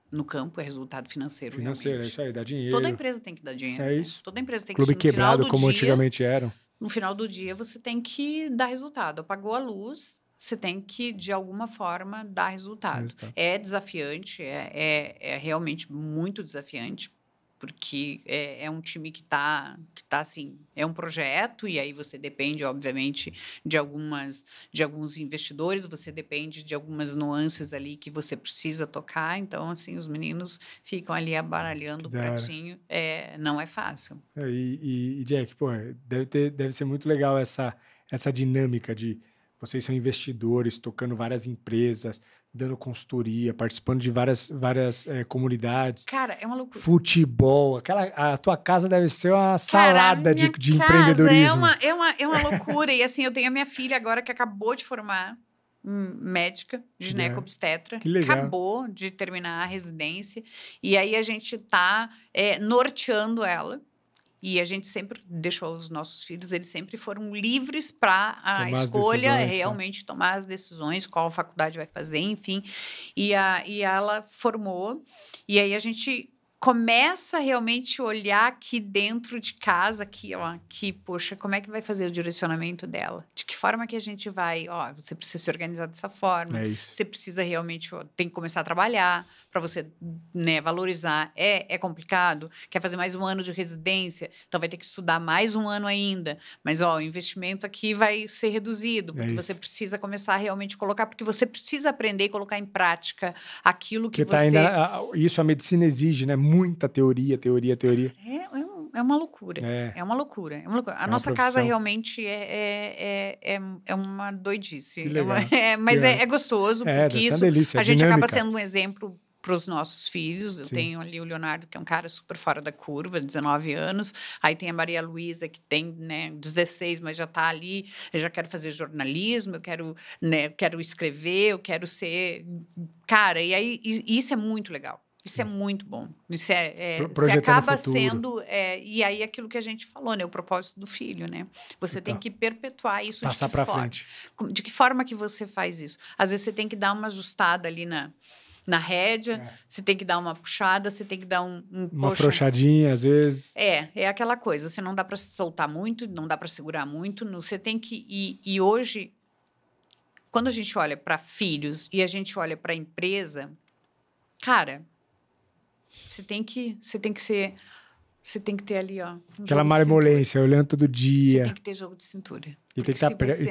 A: no campo, é resultado financeiro.
B: Financeiro,
A: realmente.
B: É isso aí, dá dinheiro.
A: Toda empresa tem que dar dinheiro.
B: É isso.
A: Né? Toda empresa tem
B: Clube
A: que
B: quebrado, como antigamente eram.
A: No final do dia, você tem que dar resultado. Apagou a luz, você tem que, de alguma forma, dar resultado. É desafiante, é realmente muito desafiante, porque é um time que tá assim, é um projeto, e aí você depende, obviamente, de alguns investidores, você depende de algumas nuances ali que você precisa tocar, então, assim, os meninos ficam ali abaralhando o pratinho, não é fácil.
B: E Jack, pô, deve ser muito legal essa dinâmica de vocês são investidores, tocando várias empresas, dando consultoria, participando de várias comunidades.
A: Cara, é uma loucura.
B: Futebol, a tua casa deve ser uma salada de empreendedorismo.
A: É uma loucura. E assim, eu tenho a minha filha agora que acabou de formar médica, gineco-obstetra.
B: Que legal.
A: Acabou de terminar a residência. E aí a gente tá norteando ela. E a gente sempre deixou os nossos filhos, eles sempre foram livres para a escolha, realmente tomar as decisões, qual faculdade vai fazer, enfim. E ela formou, e aí a gente começa realmente a olhar aqui dentro de casa, aqui, poxa, como é que vai fazer o direcionamento dela? De que forma que a gente vai? Você precisa se organizar dessa forma. Você precisa realmente, tem que começar a trabalhar para você, né, valorizar. É complicado? Quer fazer mais um ano de residência? Então vai ter que estudar mais um ano ainda. Mas, o investimento aqui vai ser reduzido, porque você precisa começar a realmente colocar, porque você precisa aprender e colocar em prática aquilo que você...
B: Isso a medicina exige, né? Muita teoria.
A: É uma loucura. É uma loucura. A nossa casa realmente é uma doidice. Mas é gostoso, porque isso
B: delícia,
A: a gente acaba sendo um exemplo para os nossos filhos. Eu tenho ali o Leonardo, que é um cara super fora da curva, 19 anos. Aí tem a Maria Luísa, que tem, né, 16, mas já está ali. Eu já quero fazer jornalismo, eu quero escrever, eu quero ser... Cara, e aí isso é muito legal. Isso é muito bom. Isso você acaba sendo... e aí, aquilo que a gente falou, né? O propósito do filho, né? Você tem que perpetuar isso.
B: Passar para frente.
A: De que forma que você faz isso? Às vezes, você tem que dar uma ajustada ali na rédea, você tem que dar uma puxada, você tem que dar
B: uma afrouxadinha, às vezes.
A: É aquela coisa. Você não dá para soltar muito, não dá para segurar muito. Você tem que... E hoje, quando a gente olha para filhos e a gente olha para a empresa, cara... Você tem que ter ali,
B: aquela malemolência, olhando todo dia.
A: Você tem que ter jogo de cintura.
B: E tem que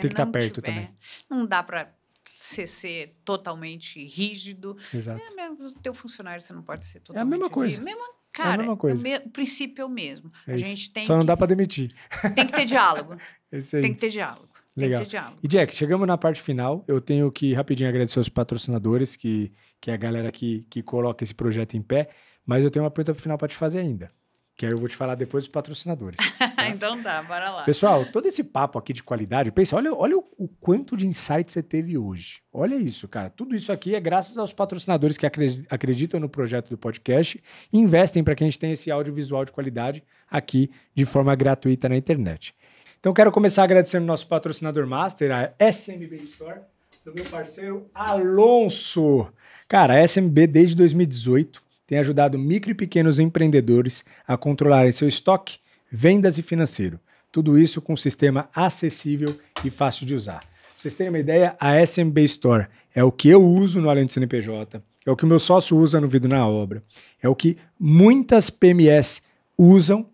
B: estar perto também.
A: Não dá para ser totalmente rígido.
B: Exato.
A: O teu funcionário, você não pode ser totalmente
B: rígido. É a mesma coisa.
A: Cara,
B: é a mesma coisa.
A: O princípio é o mesmo. A gente tem
B: Só não dá para demitir.
A: Tem que ter diálogo.
B: Tem
A: que ter diálogo.
B: Legal. E, Jack, chegamos na parte final. Eu tenho que rapidinho agradecer aos patrocinadores, que é a galera que coloca esse projeto em pé. Mas eu tenho uma pergunta final para te fazer ainda, que eu vou te falar depois dos patrocinadores. Tá?
A: Então tá, bora lá.
B: Pessoal, todo esse papo aqui de qualidade, pensa, olha o quanto de insight você teve hoje. Olha isso, cara. Tudo isso aqui é graças aos patrocinadores que acreditam no projeto do podcast e investem para que a gente tenha esse audiovisual de qualidade aqui de forma gratuita na internet. Então, quero começar agradecendo o nosso patrocinador master, a SMB Store, do meu parceiro Alonso. Cara, a SMB desde 2018 tem ajudado micro e pequenos empreendedores a controlarem seu estoque, vendas e financeiro. Tudo isso com um sistema acessível e fácil de usar. Pra vocês terem uma ideia, a SMB Store é o que eu uso no Além do CNPJ, é o que o meu sócio usa no Vida na Obra, é o que muitas PMS usam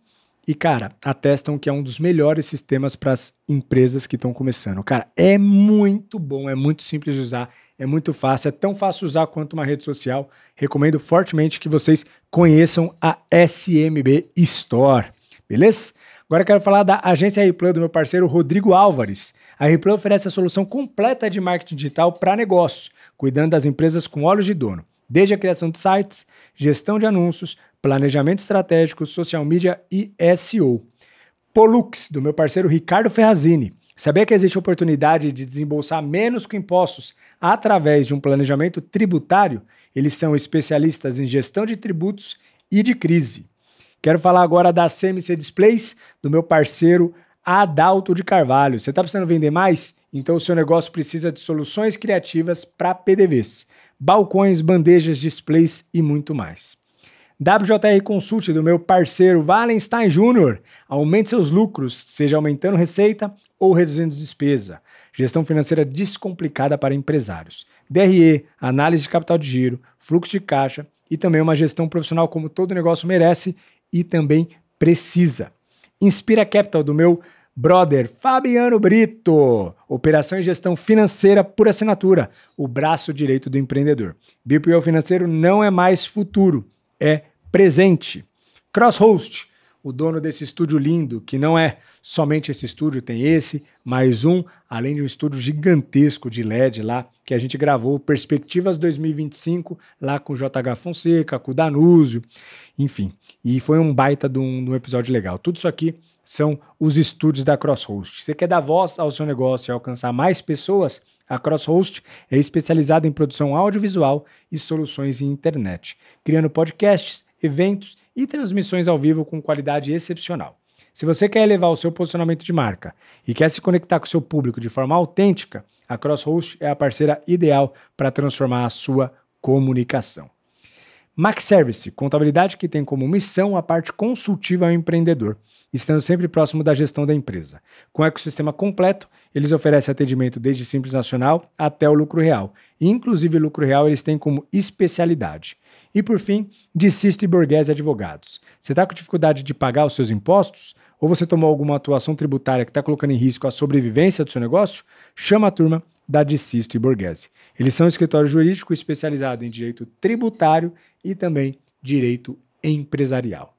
B: e, cara, atestam que é um dos melhores sistemas para as empresas que estão começando. Cara, é muito bom, é muito simples de usar, é muito fácil, é tão fácil de usar quanto uma rede social. Recomendo fortemente que vocês conheçam a SMB Store, beleza? Agora eu quero falar da agência Replan do meu parceiro Rodrigo Álvares. A Replan oferece a solução completa de marketing digital para negócios, cuidando das empresas com olhos de dono, desde a criação de sites, gestão de anúncios, planejamento estratégico, social media e SEO. Polux, do meu parceiro Ricardo Ferrazini. Sabia que existe a oportunidade de desembolsar menos com impostos através de um planejamento tributário? Eles são especialistas em gestão de tributos e de crise. Quero falar agora da CMC Displays, do meu parceiro Adalto de Carvalho. Você está precisando vender mais? Então o seu negócio precisa de soluções criativas para PDVs, balcões, bandejas, displays e muito mais. WJR Consult, do meu parceiro Wallenstein Jr. Aumente seus lucros, seja aumentando receita ou reduzindo despesa. Gestão financeira descomplicada para empresários. DRE, análise de capital de giro, fluxo de caixa e também uma gestão profissional como todo negócio merece e também precisa. Inspira Capital, do meu brother Fabiano Brito. Operação e gestão financeira por assinatura. O braço direito do empreendedor. BPO financeiro não é mais futuro, é presente. CrossHost, o dono desse estúdio lindo, que não é somente esse estúdio, tem esse, mais um, além de um estúdio gigantesco de LED lá, que a gente gravou Perspectivas 2025, lá com o JH Fonseca, com o Danúzio, enfim. E foi um baita de um episódio legal. Tudo isso aqui são os estúdios da CrossHost. Você quer dar voz ao seu negócio e alcançar mais pessoas? A CrossHost é especializada em produção audiovisual e soluções em internet, criando podcasts, eventos e transmissões ao vivo com qualidade excepcional. Se você quer elevar o seu posicionamento de marca e quer se conectar com o seu público de forma autêntica, a CrossHost é a parceira ideal para transformar a sua comunicação. Max Service, contabilidade que tem como missão a parte consultiva ao empreendedor, estando sempre próximo da gestão da empresa. Com o ecossistema completo, eles oferecem atendimento desde Simples Nacional até o lucro real. E, inclusive, o lucro real eles têm como especialidade. E, por fim, Dicisto e Borghese Advogados. Você está com dificuldade de pagar os seus impostos? Ou você tomou alguma atuação tributária que está colocando em risco a sobrevivência do seu negócio? Chama a turma da Dicisto e Borghese. Eles são um escritório jurídico especializado em direito tributário e também direito empresarial.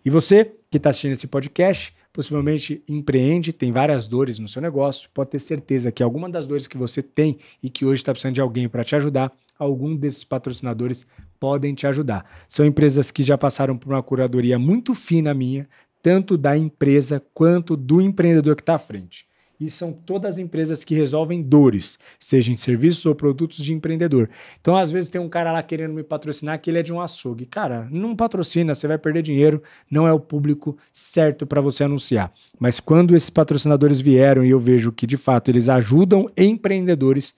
B: E você que está assistindo esse podcast, possivelmente empreende, tem várias dores no seu negócio, pode ter certeza que alguma das dores que você tem e que hoje está precisando de alguém para te ajudar, algum desses patrocinadores podem te ajudar. São empresas que já passaram por uma curadoria muito fina minha, tanto da empresa quanto do empreendedor que está à frente. E são todas empresas que resolvem dores, seja em serviços ou produtos de empreendedor. Então, às vezes, tem um cara lá querendo me patrocinar que ele é de um açougue. Cara, não patrocina, você vai perder dinheiro, não é o público certo para você anunciar. Mas quando esses patrocinadores vieram e eu vejo que, de fato, eles ajudam empreendedores,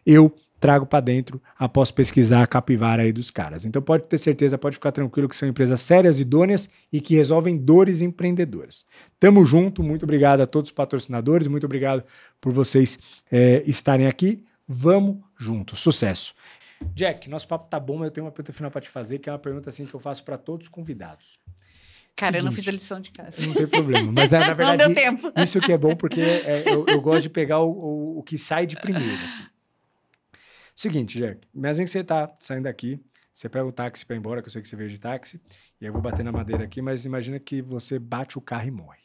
B: eu trago para dentro após pesquisar a capivara aí dos caras. Então pode ter certeza, pode ficar tranquilo que são empresas sérias, idôneas e que resolvem dores empreendedoras. Tamo junto, muito obrigado a todos os patrocinadores, muito obrigado por vocês estarem aqui. Vamos junto, sucesso. Jack, nosso papo tá bom, mas eu tenho uma pergunta final para te fazer, que é uma pergunta assim que eu faço para todos os convidados.
A: Cara,
B: Seguinte,
A: eu não fiz a lição de casa.
B: Não tem problema, mas na verdade
A: não deu tempo.
B: Isso que é bom porque eu gosto de pegar o que sai de primeiro, assim. Seguinte, Jack, imagina que você tá saindo daqui, você pega o táxi para ir embora, que eu sei que você veio de táxi, e eu vou bater na madeira aqui, mas imagina que você bate o carro e morre.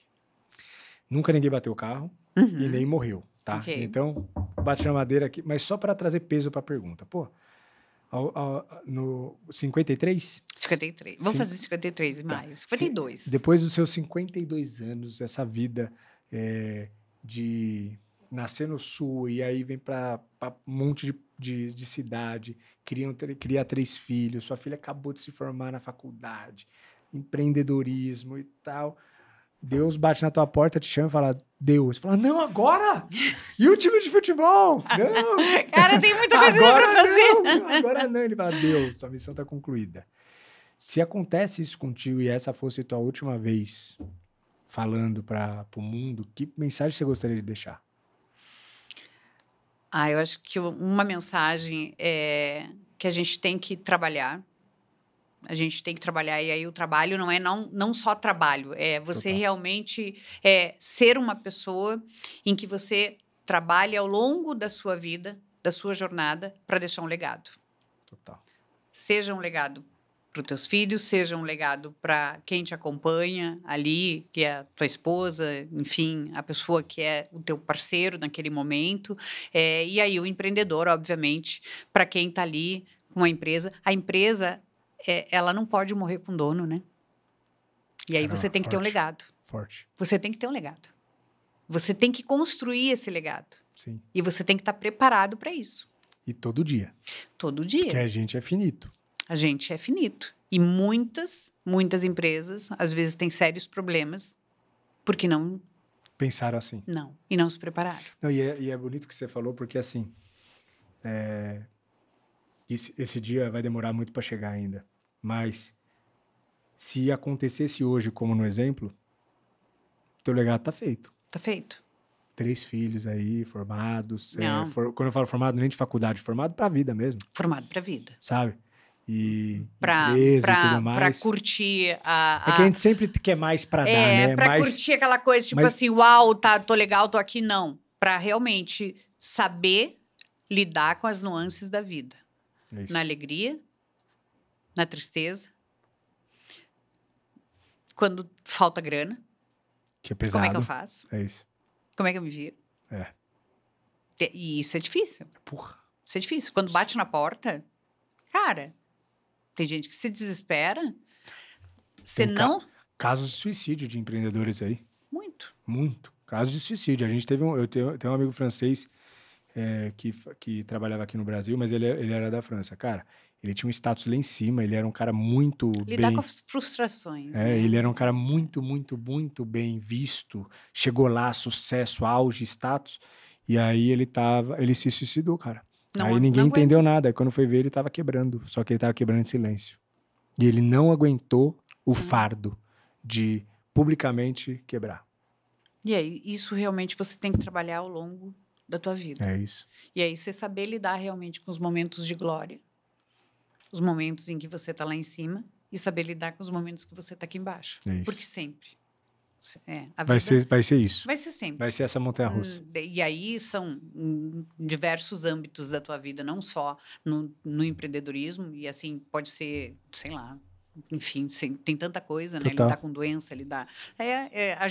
B: Nunca ninguém bateu o carro e nem morreu, tá?
A: Okay.
B: Então, bate na madeira aqui, mas só para trazer peso para a pergunta. Pô, no 53?
A: 53. Vamos fazer 53 em maio. 52.
B: Depois dos seus 52 anos, essa vida de nascer no sul e aí vem para um monte de cidade, cria 3 filhos, sua filha acabou de se formar na faculdade, empreendedorismo e tal. Deus bate na tua porta, te chama e fala, Deus. Você fala, não, agora? E o time de futebol? Não.
A: Cara, tem muita coisa pra fazer.
B: Não, agora não. Ele fala, Deus, sua missão tá concluída. Se acontece isso contigo e essa fosse tua última vez falando para o mundo, que mensagem você gostaria de deixar?
A: Eu acho que uma mensagem é que a gente tem que trabalhar. A gente tem que trabalhar, e aí o trabalho não é não só trabalho, é você realmente ser uma pessoa em que você trabalhe ao longo da sua vida, da sua jornada, para deixar um legado.
B: Total.
A: Seja um legado para os teus filhos, seja um legado para quem te acompanha ali, que é a tua esposa, enfim, a pessoa que é o teu parceiro naquele momento. E aí o empreendedor, obviamente, para quem está ali com a empresa ela não pode morrer com dono, né? E aí você tem que ter um legado.
B: Forte.
A: Você tem que ter um legado. Você tem que construir esse legado.
B: Sim.
A: E você tem que estar preparado para isso.
B: E todo dia.
A: Todo dia.
B: Porque a gente é finito.
A: A gente é finito. E muitas empresas, às vezes, têm sérios problemas porque não...
B: Pensaram assim.
A: Não. E não se prepararam.
B: Não, e é bonito que você falou, porque assim... Esse dia vai demorar muito para chegar ainda. Mas se acontecesse hoje, como no exemplo, teu legado tá feito.
A: Tá feito.
B: 3 filhos aí, formados.
A: Não.
B: Quando eu falo formado, nem de faculdade, formado pra vida mesmo,
A: Formado pra vida.
B: sabe? E
A: Pra
B: empresa e tudo mais.
A: pra curtir
B: É que a gente sempre quer mais pra dar, né?
A: pra
B: mais...
A: curtir aquela coisa, tipo
B: mas-
A: assim, uau, tá, tô legal, tô aqui. Não. Pra realmente saber lidar com as nuances da vida.
B: É isso.
A: Na alegria, na tristeza. Quando falta grana,
B: Que é pesado.
A: como é que eu faço?
B: É isso.
A: Como é que eu me viro?
B: É.
A: E isso é difícil.
B: Porra.
A: Isso é difícil. Quando bate na porta, cara, tem gente que se desespera. Você
B: Tem
A: não...
B: Casos de suicídio de empreendedores aí.
A: Muito.
B: Muito. Casos de suicídio. A gente teve eu tenho um amigo francês que trabalhava aqui no Brasil, mas ele era da França. Cara, ele tinha um status lá em cima, ele era um cara muito
A: Lidar
B: bem...
A: com as frustrações, né?
B: Ele era um cara muito, muito, muito bem visto. Chegou lá, sucesso, auge, status. E aí ele se suicidou, cara.
A: Não-
B: Aí ninguém
A: não
B: entendeu nada. Aí quando foi ver, ele tava quebrando. Só que ele tava quebrando em silêncio. E ele não aguentou o fardo de publicamente quebrar.
A: E aí, isso realmente você tem que trabalhar ao longo da tua vida.
B: É isso.
A: E aí, você saber lidar realmente com os momentos de glória. Os momentos em que você tá lá em cima e saber lidar com os momentos que você tá aqui embaixo.
B: É isso.
A: Porque sempre. A
B: Vai
A: vida
B: ser isso.
A: vai ser sempre.
B: Vai ser essa montanha-russa.
A: E aí são diversos âmbitos da tua vida, não só no empreendedorismo, e assim, pode ser, sei lá, enfim, tem tanta coisa, né?
B: Total.
A: Lidar com doença, lidar... a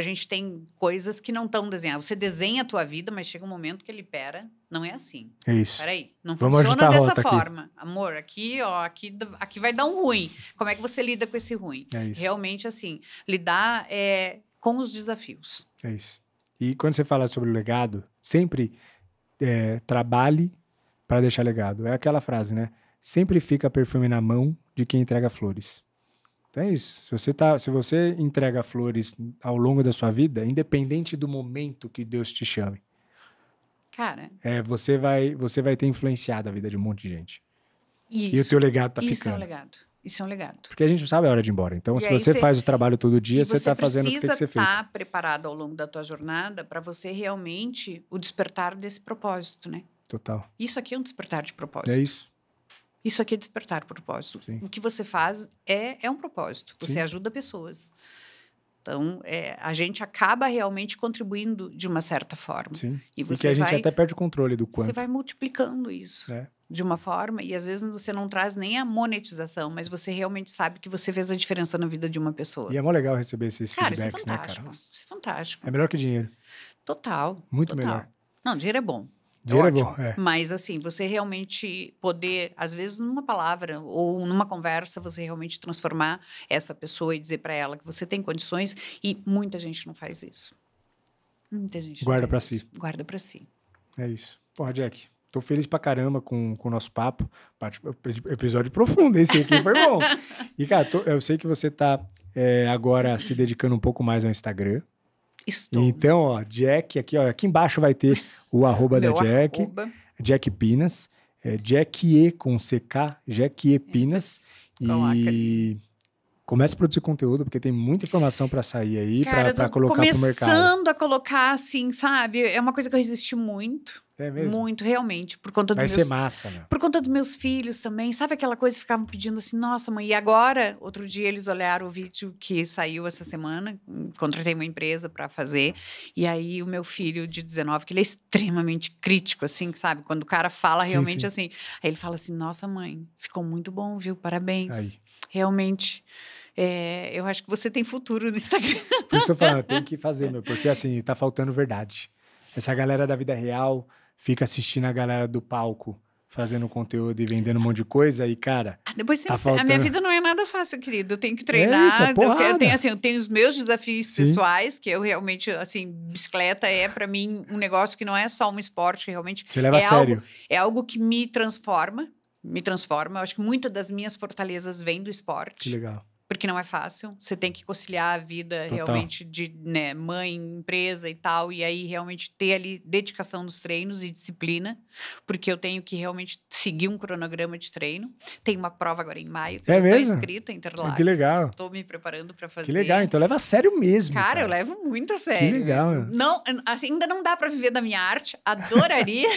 A: gente tem coisas que não estão desenhadas. Você desenha a tua vida, mas chega um momento que ele, não é assim.
B: É isso.
A: Peraí, não
B: Vamos
A: funciona
B: ajustar a
A: dessa
B: rota aqui.
A: forma. Amor, aqui vai dar um ruim. Como é que você lida com esse ruim?
B: É isso.
A: Realmente, assim, lidar com os desafios.
B: É isso. E quando você fala sobre o legado, sempre trabalhe para deixar legado. É aquela frase, né? Sempre fica perfume na mão de quem entrega flores. Então é isso. Se você entrega flores ao longo da sua vida, independente do momento que Deus te chame,
A: Cara,
B: você vai ter influenciado a vida de um monte de gente.
A: isso,
B: E o teu legado tá
A: isso
B: ficando.
A: é um legado. Isso é um legado.
B: Porque a gente não sabe a hora de ir embora. Então,
A: E
B: se
A: aí
B: você faz o trabalho todo dia,
A: E
B: você tá fazendo o que tem que ser feito.
A: Você precisa estar preparado ao longo da tua jornada para você realmente o despertar desse propósito, né?
B: Total.
A: Isso aqui é um despertar de propósito.
B: É isso.
A: Isso aqui é despertar propósito.
B: Sim.
A: O que você faz é um propósito. Você
B: Sim.
A: ajuda pessoas. Então, a gente acaba realmente contribuindo de uma certa forma.
B: Sim.
A: E
B: E
A: você
B: que a gente
A: vai,
B: até perde o controle do
A: você
B: quanto.
A: vai multiplicando isso
B: É.
A: de uma forma, e às vezes você não traz nem a monetização, mas você realmente sabe que você fez a diferença na vida de uma pessoa.
B: E é mó legal receber esses
A: Cara, isso é
B: feedbacks, né,
A: fantástico.
B: cara?
A: Isso é fantástico.
B: É melhor que dinheiro.
A: Total.
B: Muito
A: total.
B: melhor.
A: Não, dinheiro é bom.
B: Dinheiro é
A: ótimo.
B: bom, é.
A: Mas, assim, você realmente poder, às vezes, numa palavra ou numa conversa, você realmente transformar essa pessoa e dizer para ela que você tem condições, e muita gente não faz isso. Muita gente
B: Guarda
A: não
B: pra
A: faz
B: si.
A: isso. Guarda pra si.
B: É isso. Porra, Jack, tô feliz pra caramba com o nosso papo. Episódio profundo, esse aqui foi bom. E, cara, eu sei que você tá agora se dedicando um pouco mais ao Instagram.
A: Estou.
B: Então, ó, Jack, aqui embaixo vai ter o arroba da
A: Meu
B: Jack.
A: arroba.
B: Jack Pinas. Jack E com CK, Jack E Pinas.
A: Coloca
B: E
A: ali.
B: comece a produzir conteúdo, porque tem muita informação pra sair aí,
A: Cara,
B: pra
A: eu tô
B: colocar pro mercado.
A: começando a colocar, assim, sabe? É uma coisa que eu resisti muito.
B: É mesmo?
A: Muito, realmente. Por conta
B: Vai
A: dos
B: ser
A: meus...
B: massa, né?
A: Por conta dos meus filhos também. Sabe aquela coisa que ficavam pedindo assim, nossa, mãe, e agora? Outro dia eles olharam o vídeo que saiu essa semana, contratei uma empresa para fazer, e aí o meu filho de 19, que ele é extremamente crítico, assim, sabe? Quando o cara fala
B: Sim,
A: realmente
B: sim.
A: assim, aí ele fala assim, nossa, mãe, ficou muito bom, viu? Parabéns.
B: Aí.
A: Realmente, eu acho que você tem futuro no Instagram.
B: Por isso que eu tô falando, tem que fazer, meu, porque assim, tá faltando verdade. Essa galera da vida real fica assistindo a galera do palco fazendo conteúdo e vendendo um monte de coisa e, cara,
A: Depois
B: tá
A: a
B: faltando...
A: minha vida não é nada fácil, querido. Eu tenho que treinar.
B: isso, é porrada.
A: Eu tenho os meus desafios
B: Sim.
A: pessoais, que eu realmente, assim, bicicleta é para mim um negócio que não é só um esporte, que realmente
B: Você leva a sério.
A: é algo que me transforma. Eu acho que muitas das minhas fortalezas vêm do
B: Que
A: esporte.
B: legal.
A: porque não é fácil. Você tem que conciliar a vida
B: Total.
A: realmente de, né, mãe, empresa e tal, e aí realmente ter ali dedicação nos treinos e disciplina, porque eu tenho que realmente seguir um cronograma de treino. Tem uma prova agora em maio, que
B: É
A: eu já tô
B: mesmo?
A: inscrita em Interlagos.
B: Que legal.
A: Tô me preparando para fazer.
B: Que legal, então leva a sério mesmo.
A: Cara, eu levo muito a
B: Que
A: sério.
B: legal, meu.
A: Não, assim, ainda não dá para viver da minha arte, adoraria.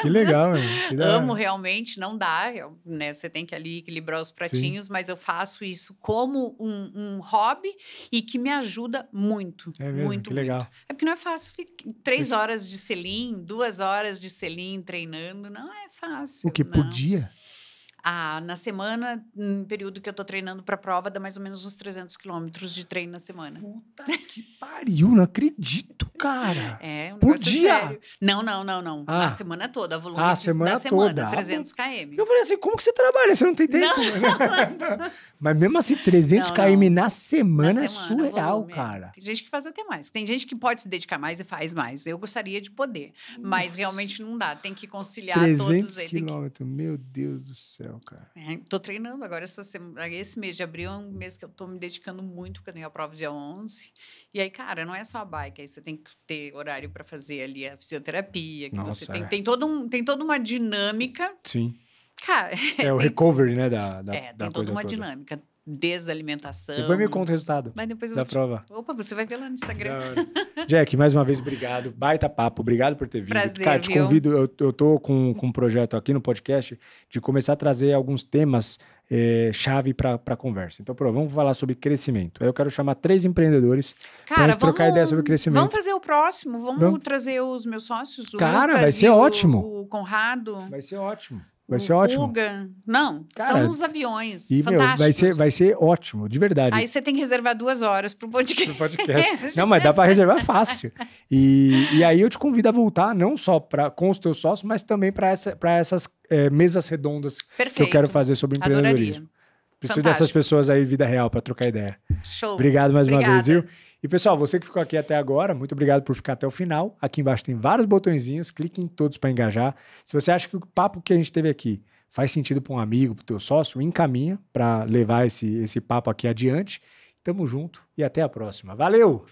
B: Que legal, meu. Que da hora.
A: Amo realmente, não dá, né? Você tem que ali equilibrar os pratinhos, mas eu faço isso como um hobby e que me ajuda muito,
B: É mesmo?
A: muito,
B: Que legal.
A: muito. É porque não é fácil ficar 3
B: Isso.
A: horas de selim, 2 horas de selim treinando, não é fácil.
B: O que, por
A: não.
B: dia?
A: Na semana, no período que eu tô treinando para prova, dá mais ou menos uns 300 quilômetros de treino na semana.
B: Puta que pariu, não acredito, cara.
A: É, um
B: Por
A: negócio
B: dia?
A: sério. Não.
B: Ah.
A: A semana toda, volume
B: Ah, a
A: da
B: semana
A: semana,
B: toda.
A: 300 km.
B: Eu falei assim, como que você trabalha? Você não tem tempo? Mas mesmo assim, 300
A: Não,
B: km
A: não.
B: na semana
A: Na
B: é surreal,
A: volume, é.
B: cara.
A: Tem gente que faz até mais. Tem gente que pode se dedicar mais e faz mais. Eu gostaria de poder, mas realmente não dá. Tem que conciliar
B: 300
A: todos aí.
B: quilômetros, meu Deus do céu, cara.
A: Tô treinando agora esse mês de abril é um mês que eu tô me dedicando muito, porque eu tenho a prova dia 11. E aí, cara, não é só a bike, aí você tem que ter horário para fazer ali a fisioterapia, que
B: Nossa,
A: você tem,
B: é.
A: tem toda uma dinâmica.
B: Sim.
A: Cara,
B: É o
A: tem,
B: recovery, né, da
A: tem
B: coisa
A: toda uma
B: toda.
A: dinâmica, desde a alimentação.
B: Depois me conta o resultado
A: Mas depois eu
B: da
A: vou te-
B: prova.
A: Opa, você vai ver lá no Instagram.
B: Da hora. Jack, mais uma vez, obrigado. Baita papo, obrigado por ter vindo.
A: Prazer,
B: Cara, te
A: viu?
B: convido, eu tô com um projeto aqui no podcast de começar a trazer alguns temas chave para conversa. Então, vamos falar sobre crescimento. Aí eu quero chamar 3 empreendedores para
A: Cara,
B: trocar ideia sobre crescimento.
A: vamos fazer o próximo. Vamos trazer os meus sócios, o
B: Cara,
A: Lucas
B: vai ser
A: e
B: ótimo.
A: o Conrado.
B: Vai ser ótimo. Vai ser ótimo.
A: O Uga. Não,
B: Cara,
A: são os aviões.
B: E, meu,
A: Fantásticos.
B: vai ser ótimo, de verdade.
A: Aí você tem que reservar 2 horas pro podcast.
B: No podcast. Não, mas dá para reservar fácil. E aí eu te convido a voltar, não só com os teus sócios, mas também para essas mesas redondas
A: Perfeito.
B: que eu quero fazer sobre empreendedorismo.
A: Adoraria.
B: Preciso
A: Fantástico.
B: dessas pessoas aí, vida real, para trocar ideia.
A: Show.
B: Obrigado mais uma
A: Obrigada.
B: vez, viu? E pessoal, você que ficou aqui até agora, muito obrigado por ficar até o final. Aqui embaixo tem vários botõezinhos, clique em todos para engajar. Se você acha que o papo que a gente teve aqui faz sentido para um amigo, para o teu sócio, encaminha para levar esse papo aqui adiante. Tamo junto e até a próxima. Valeu!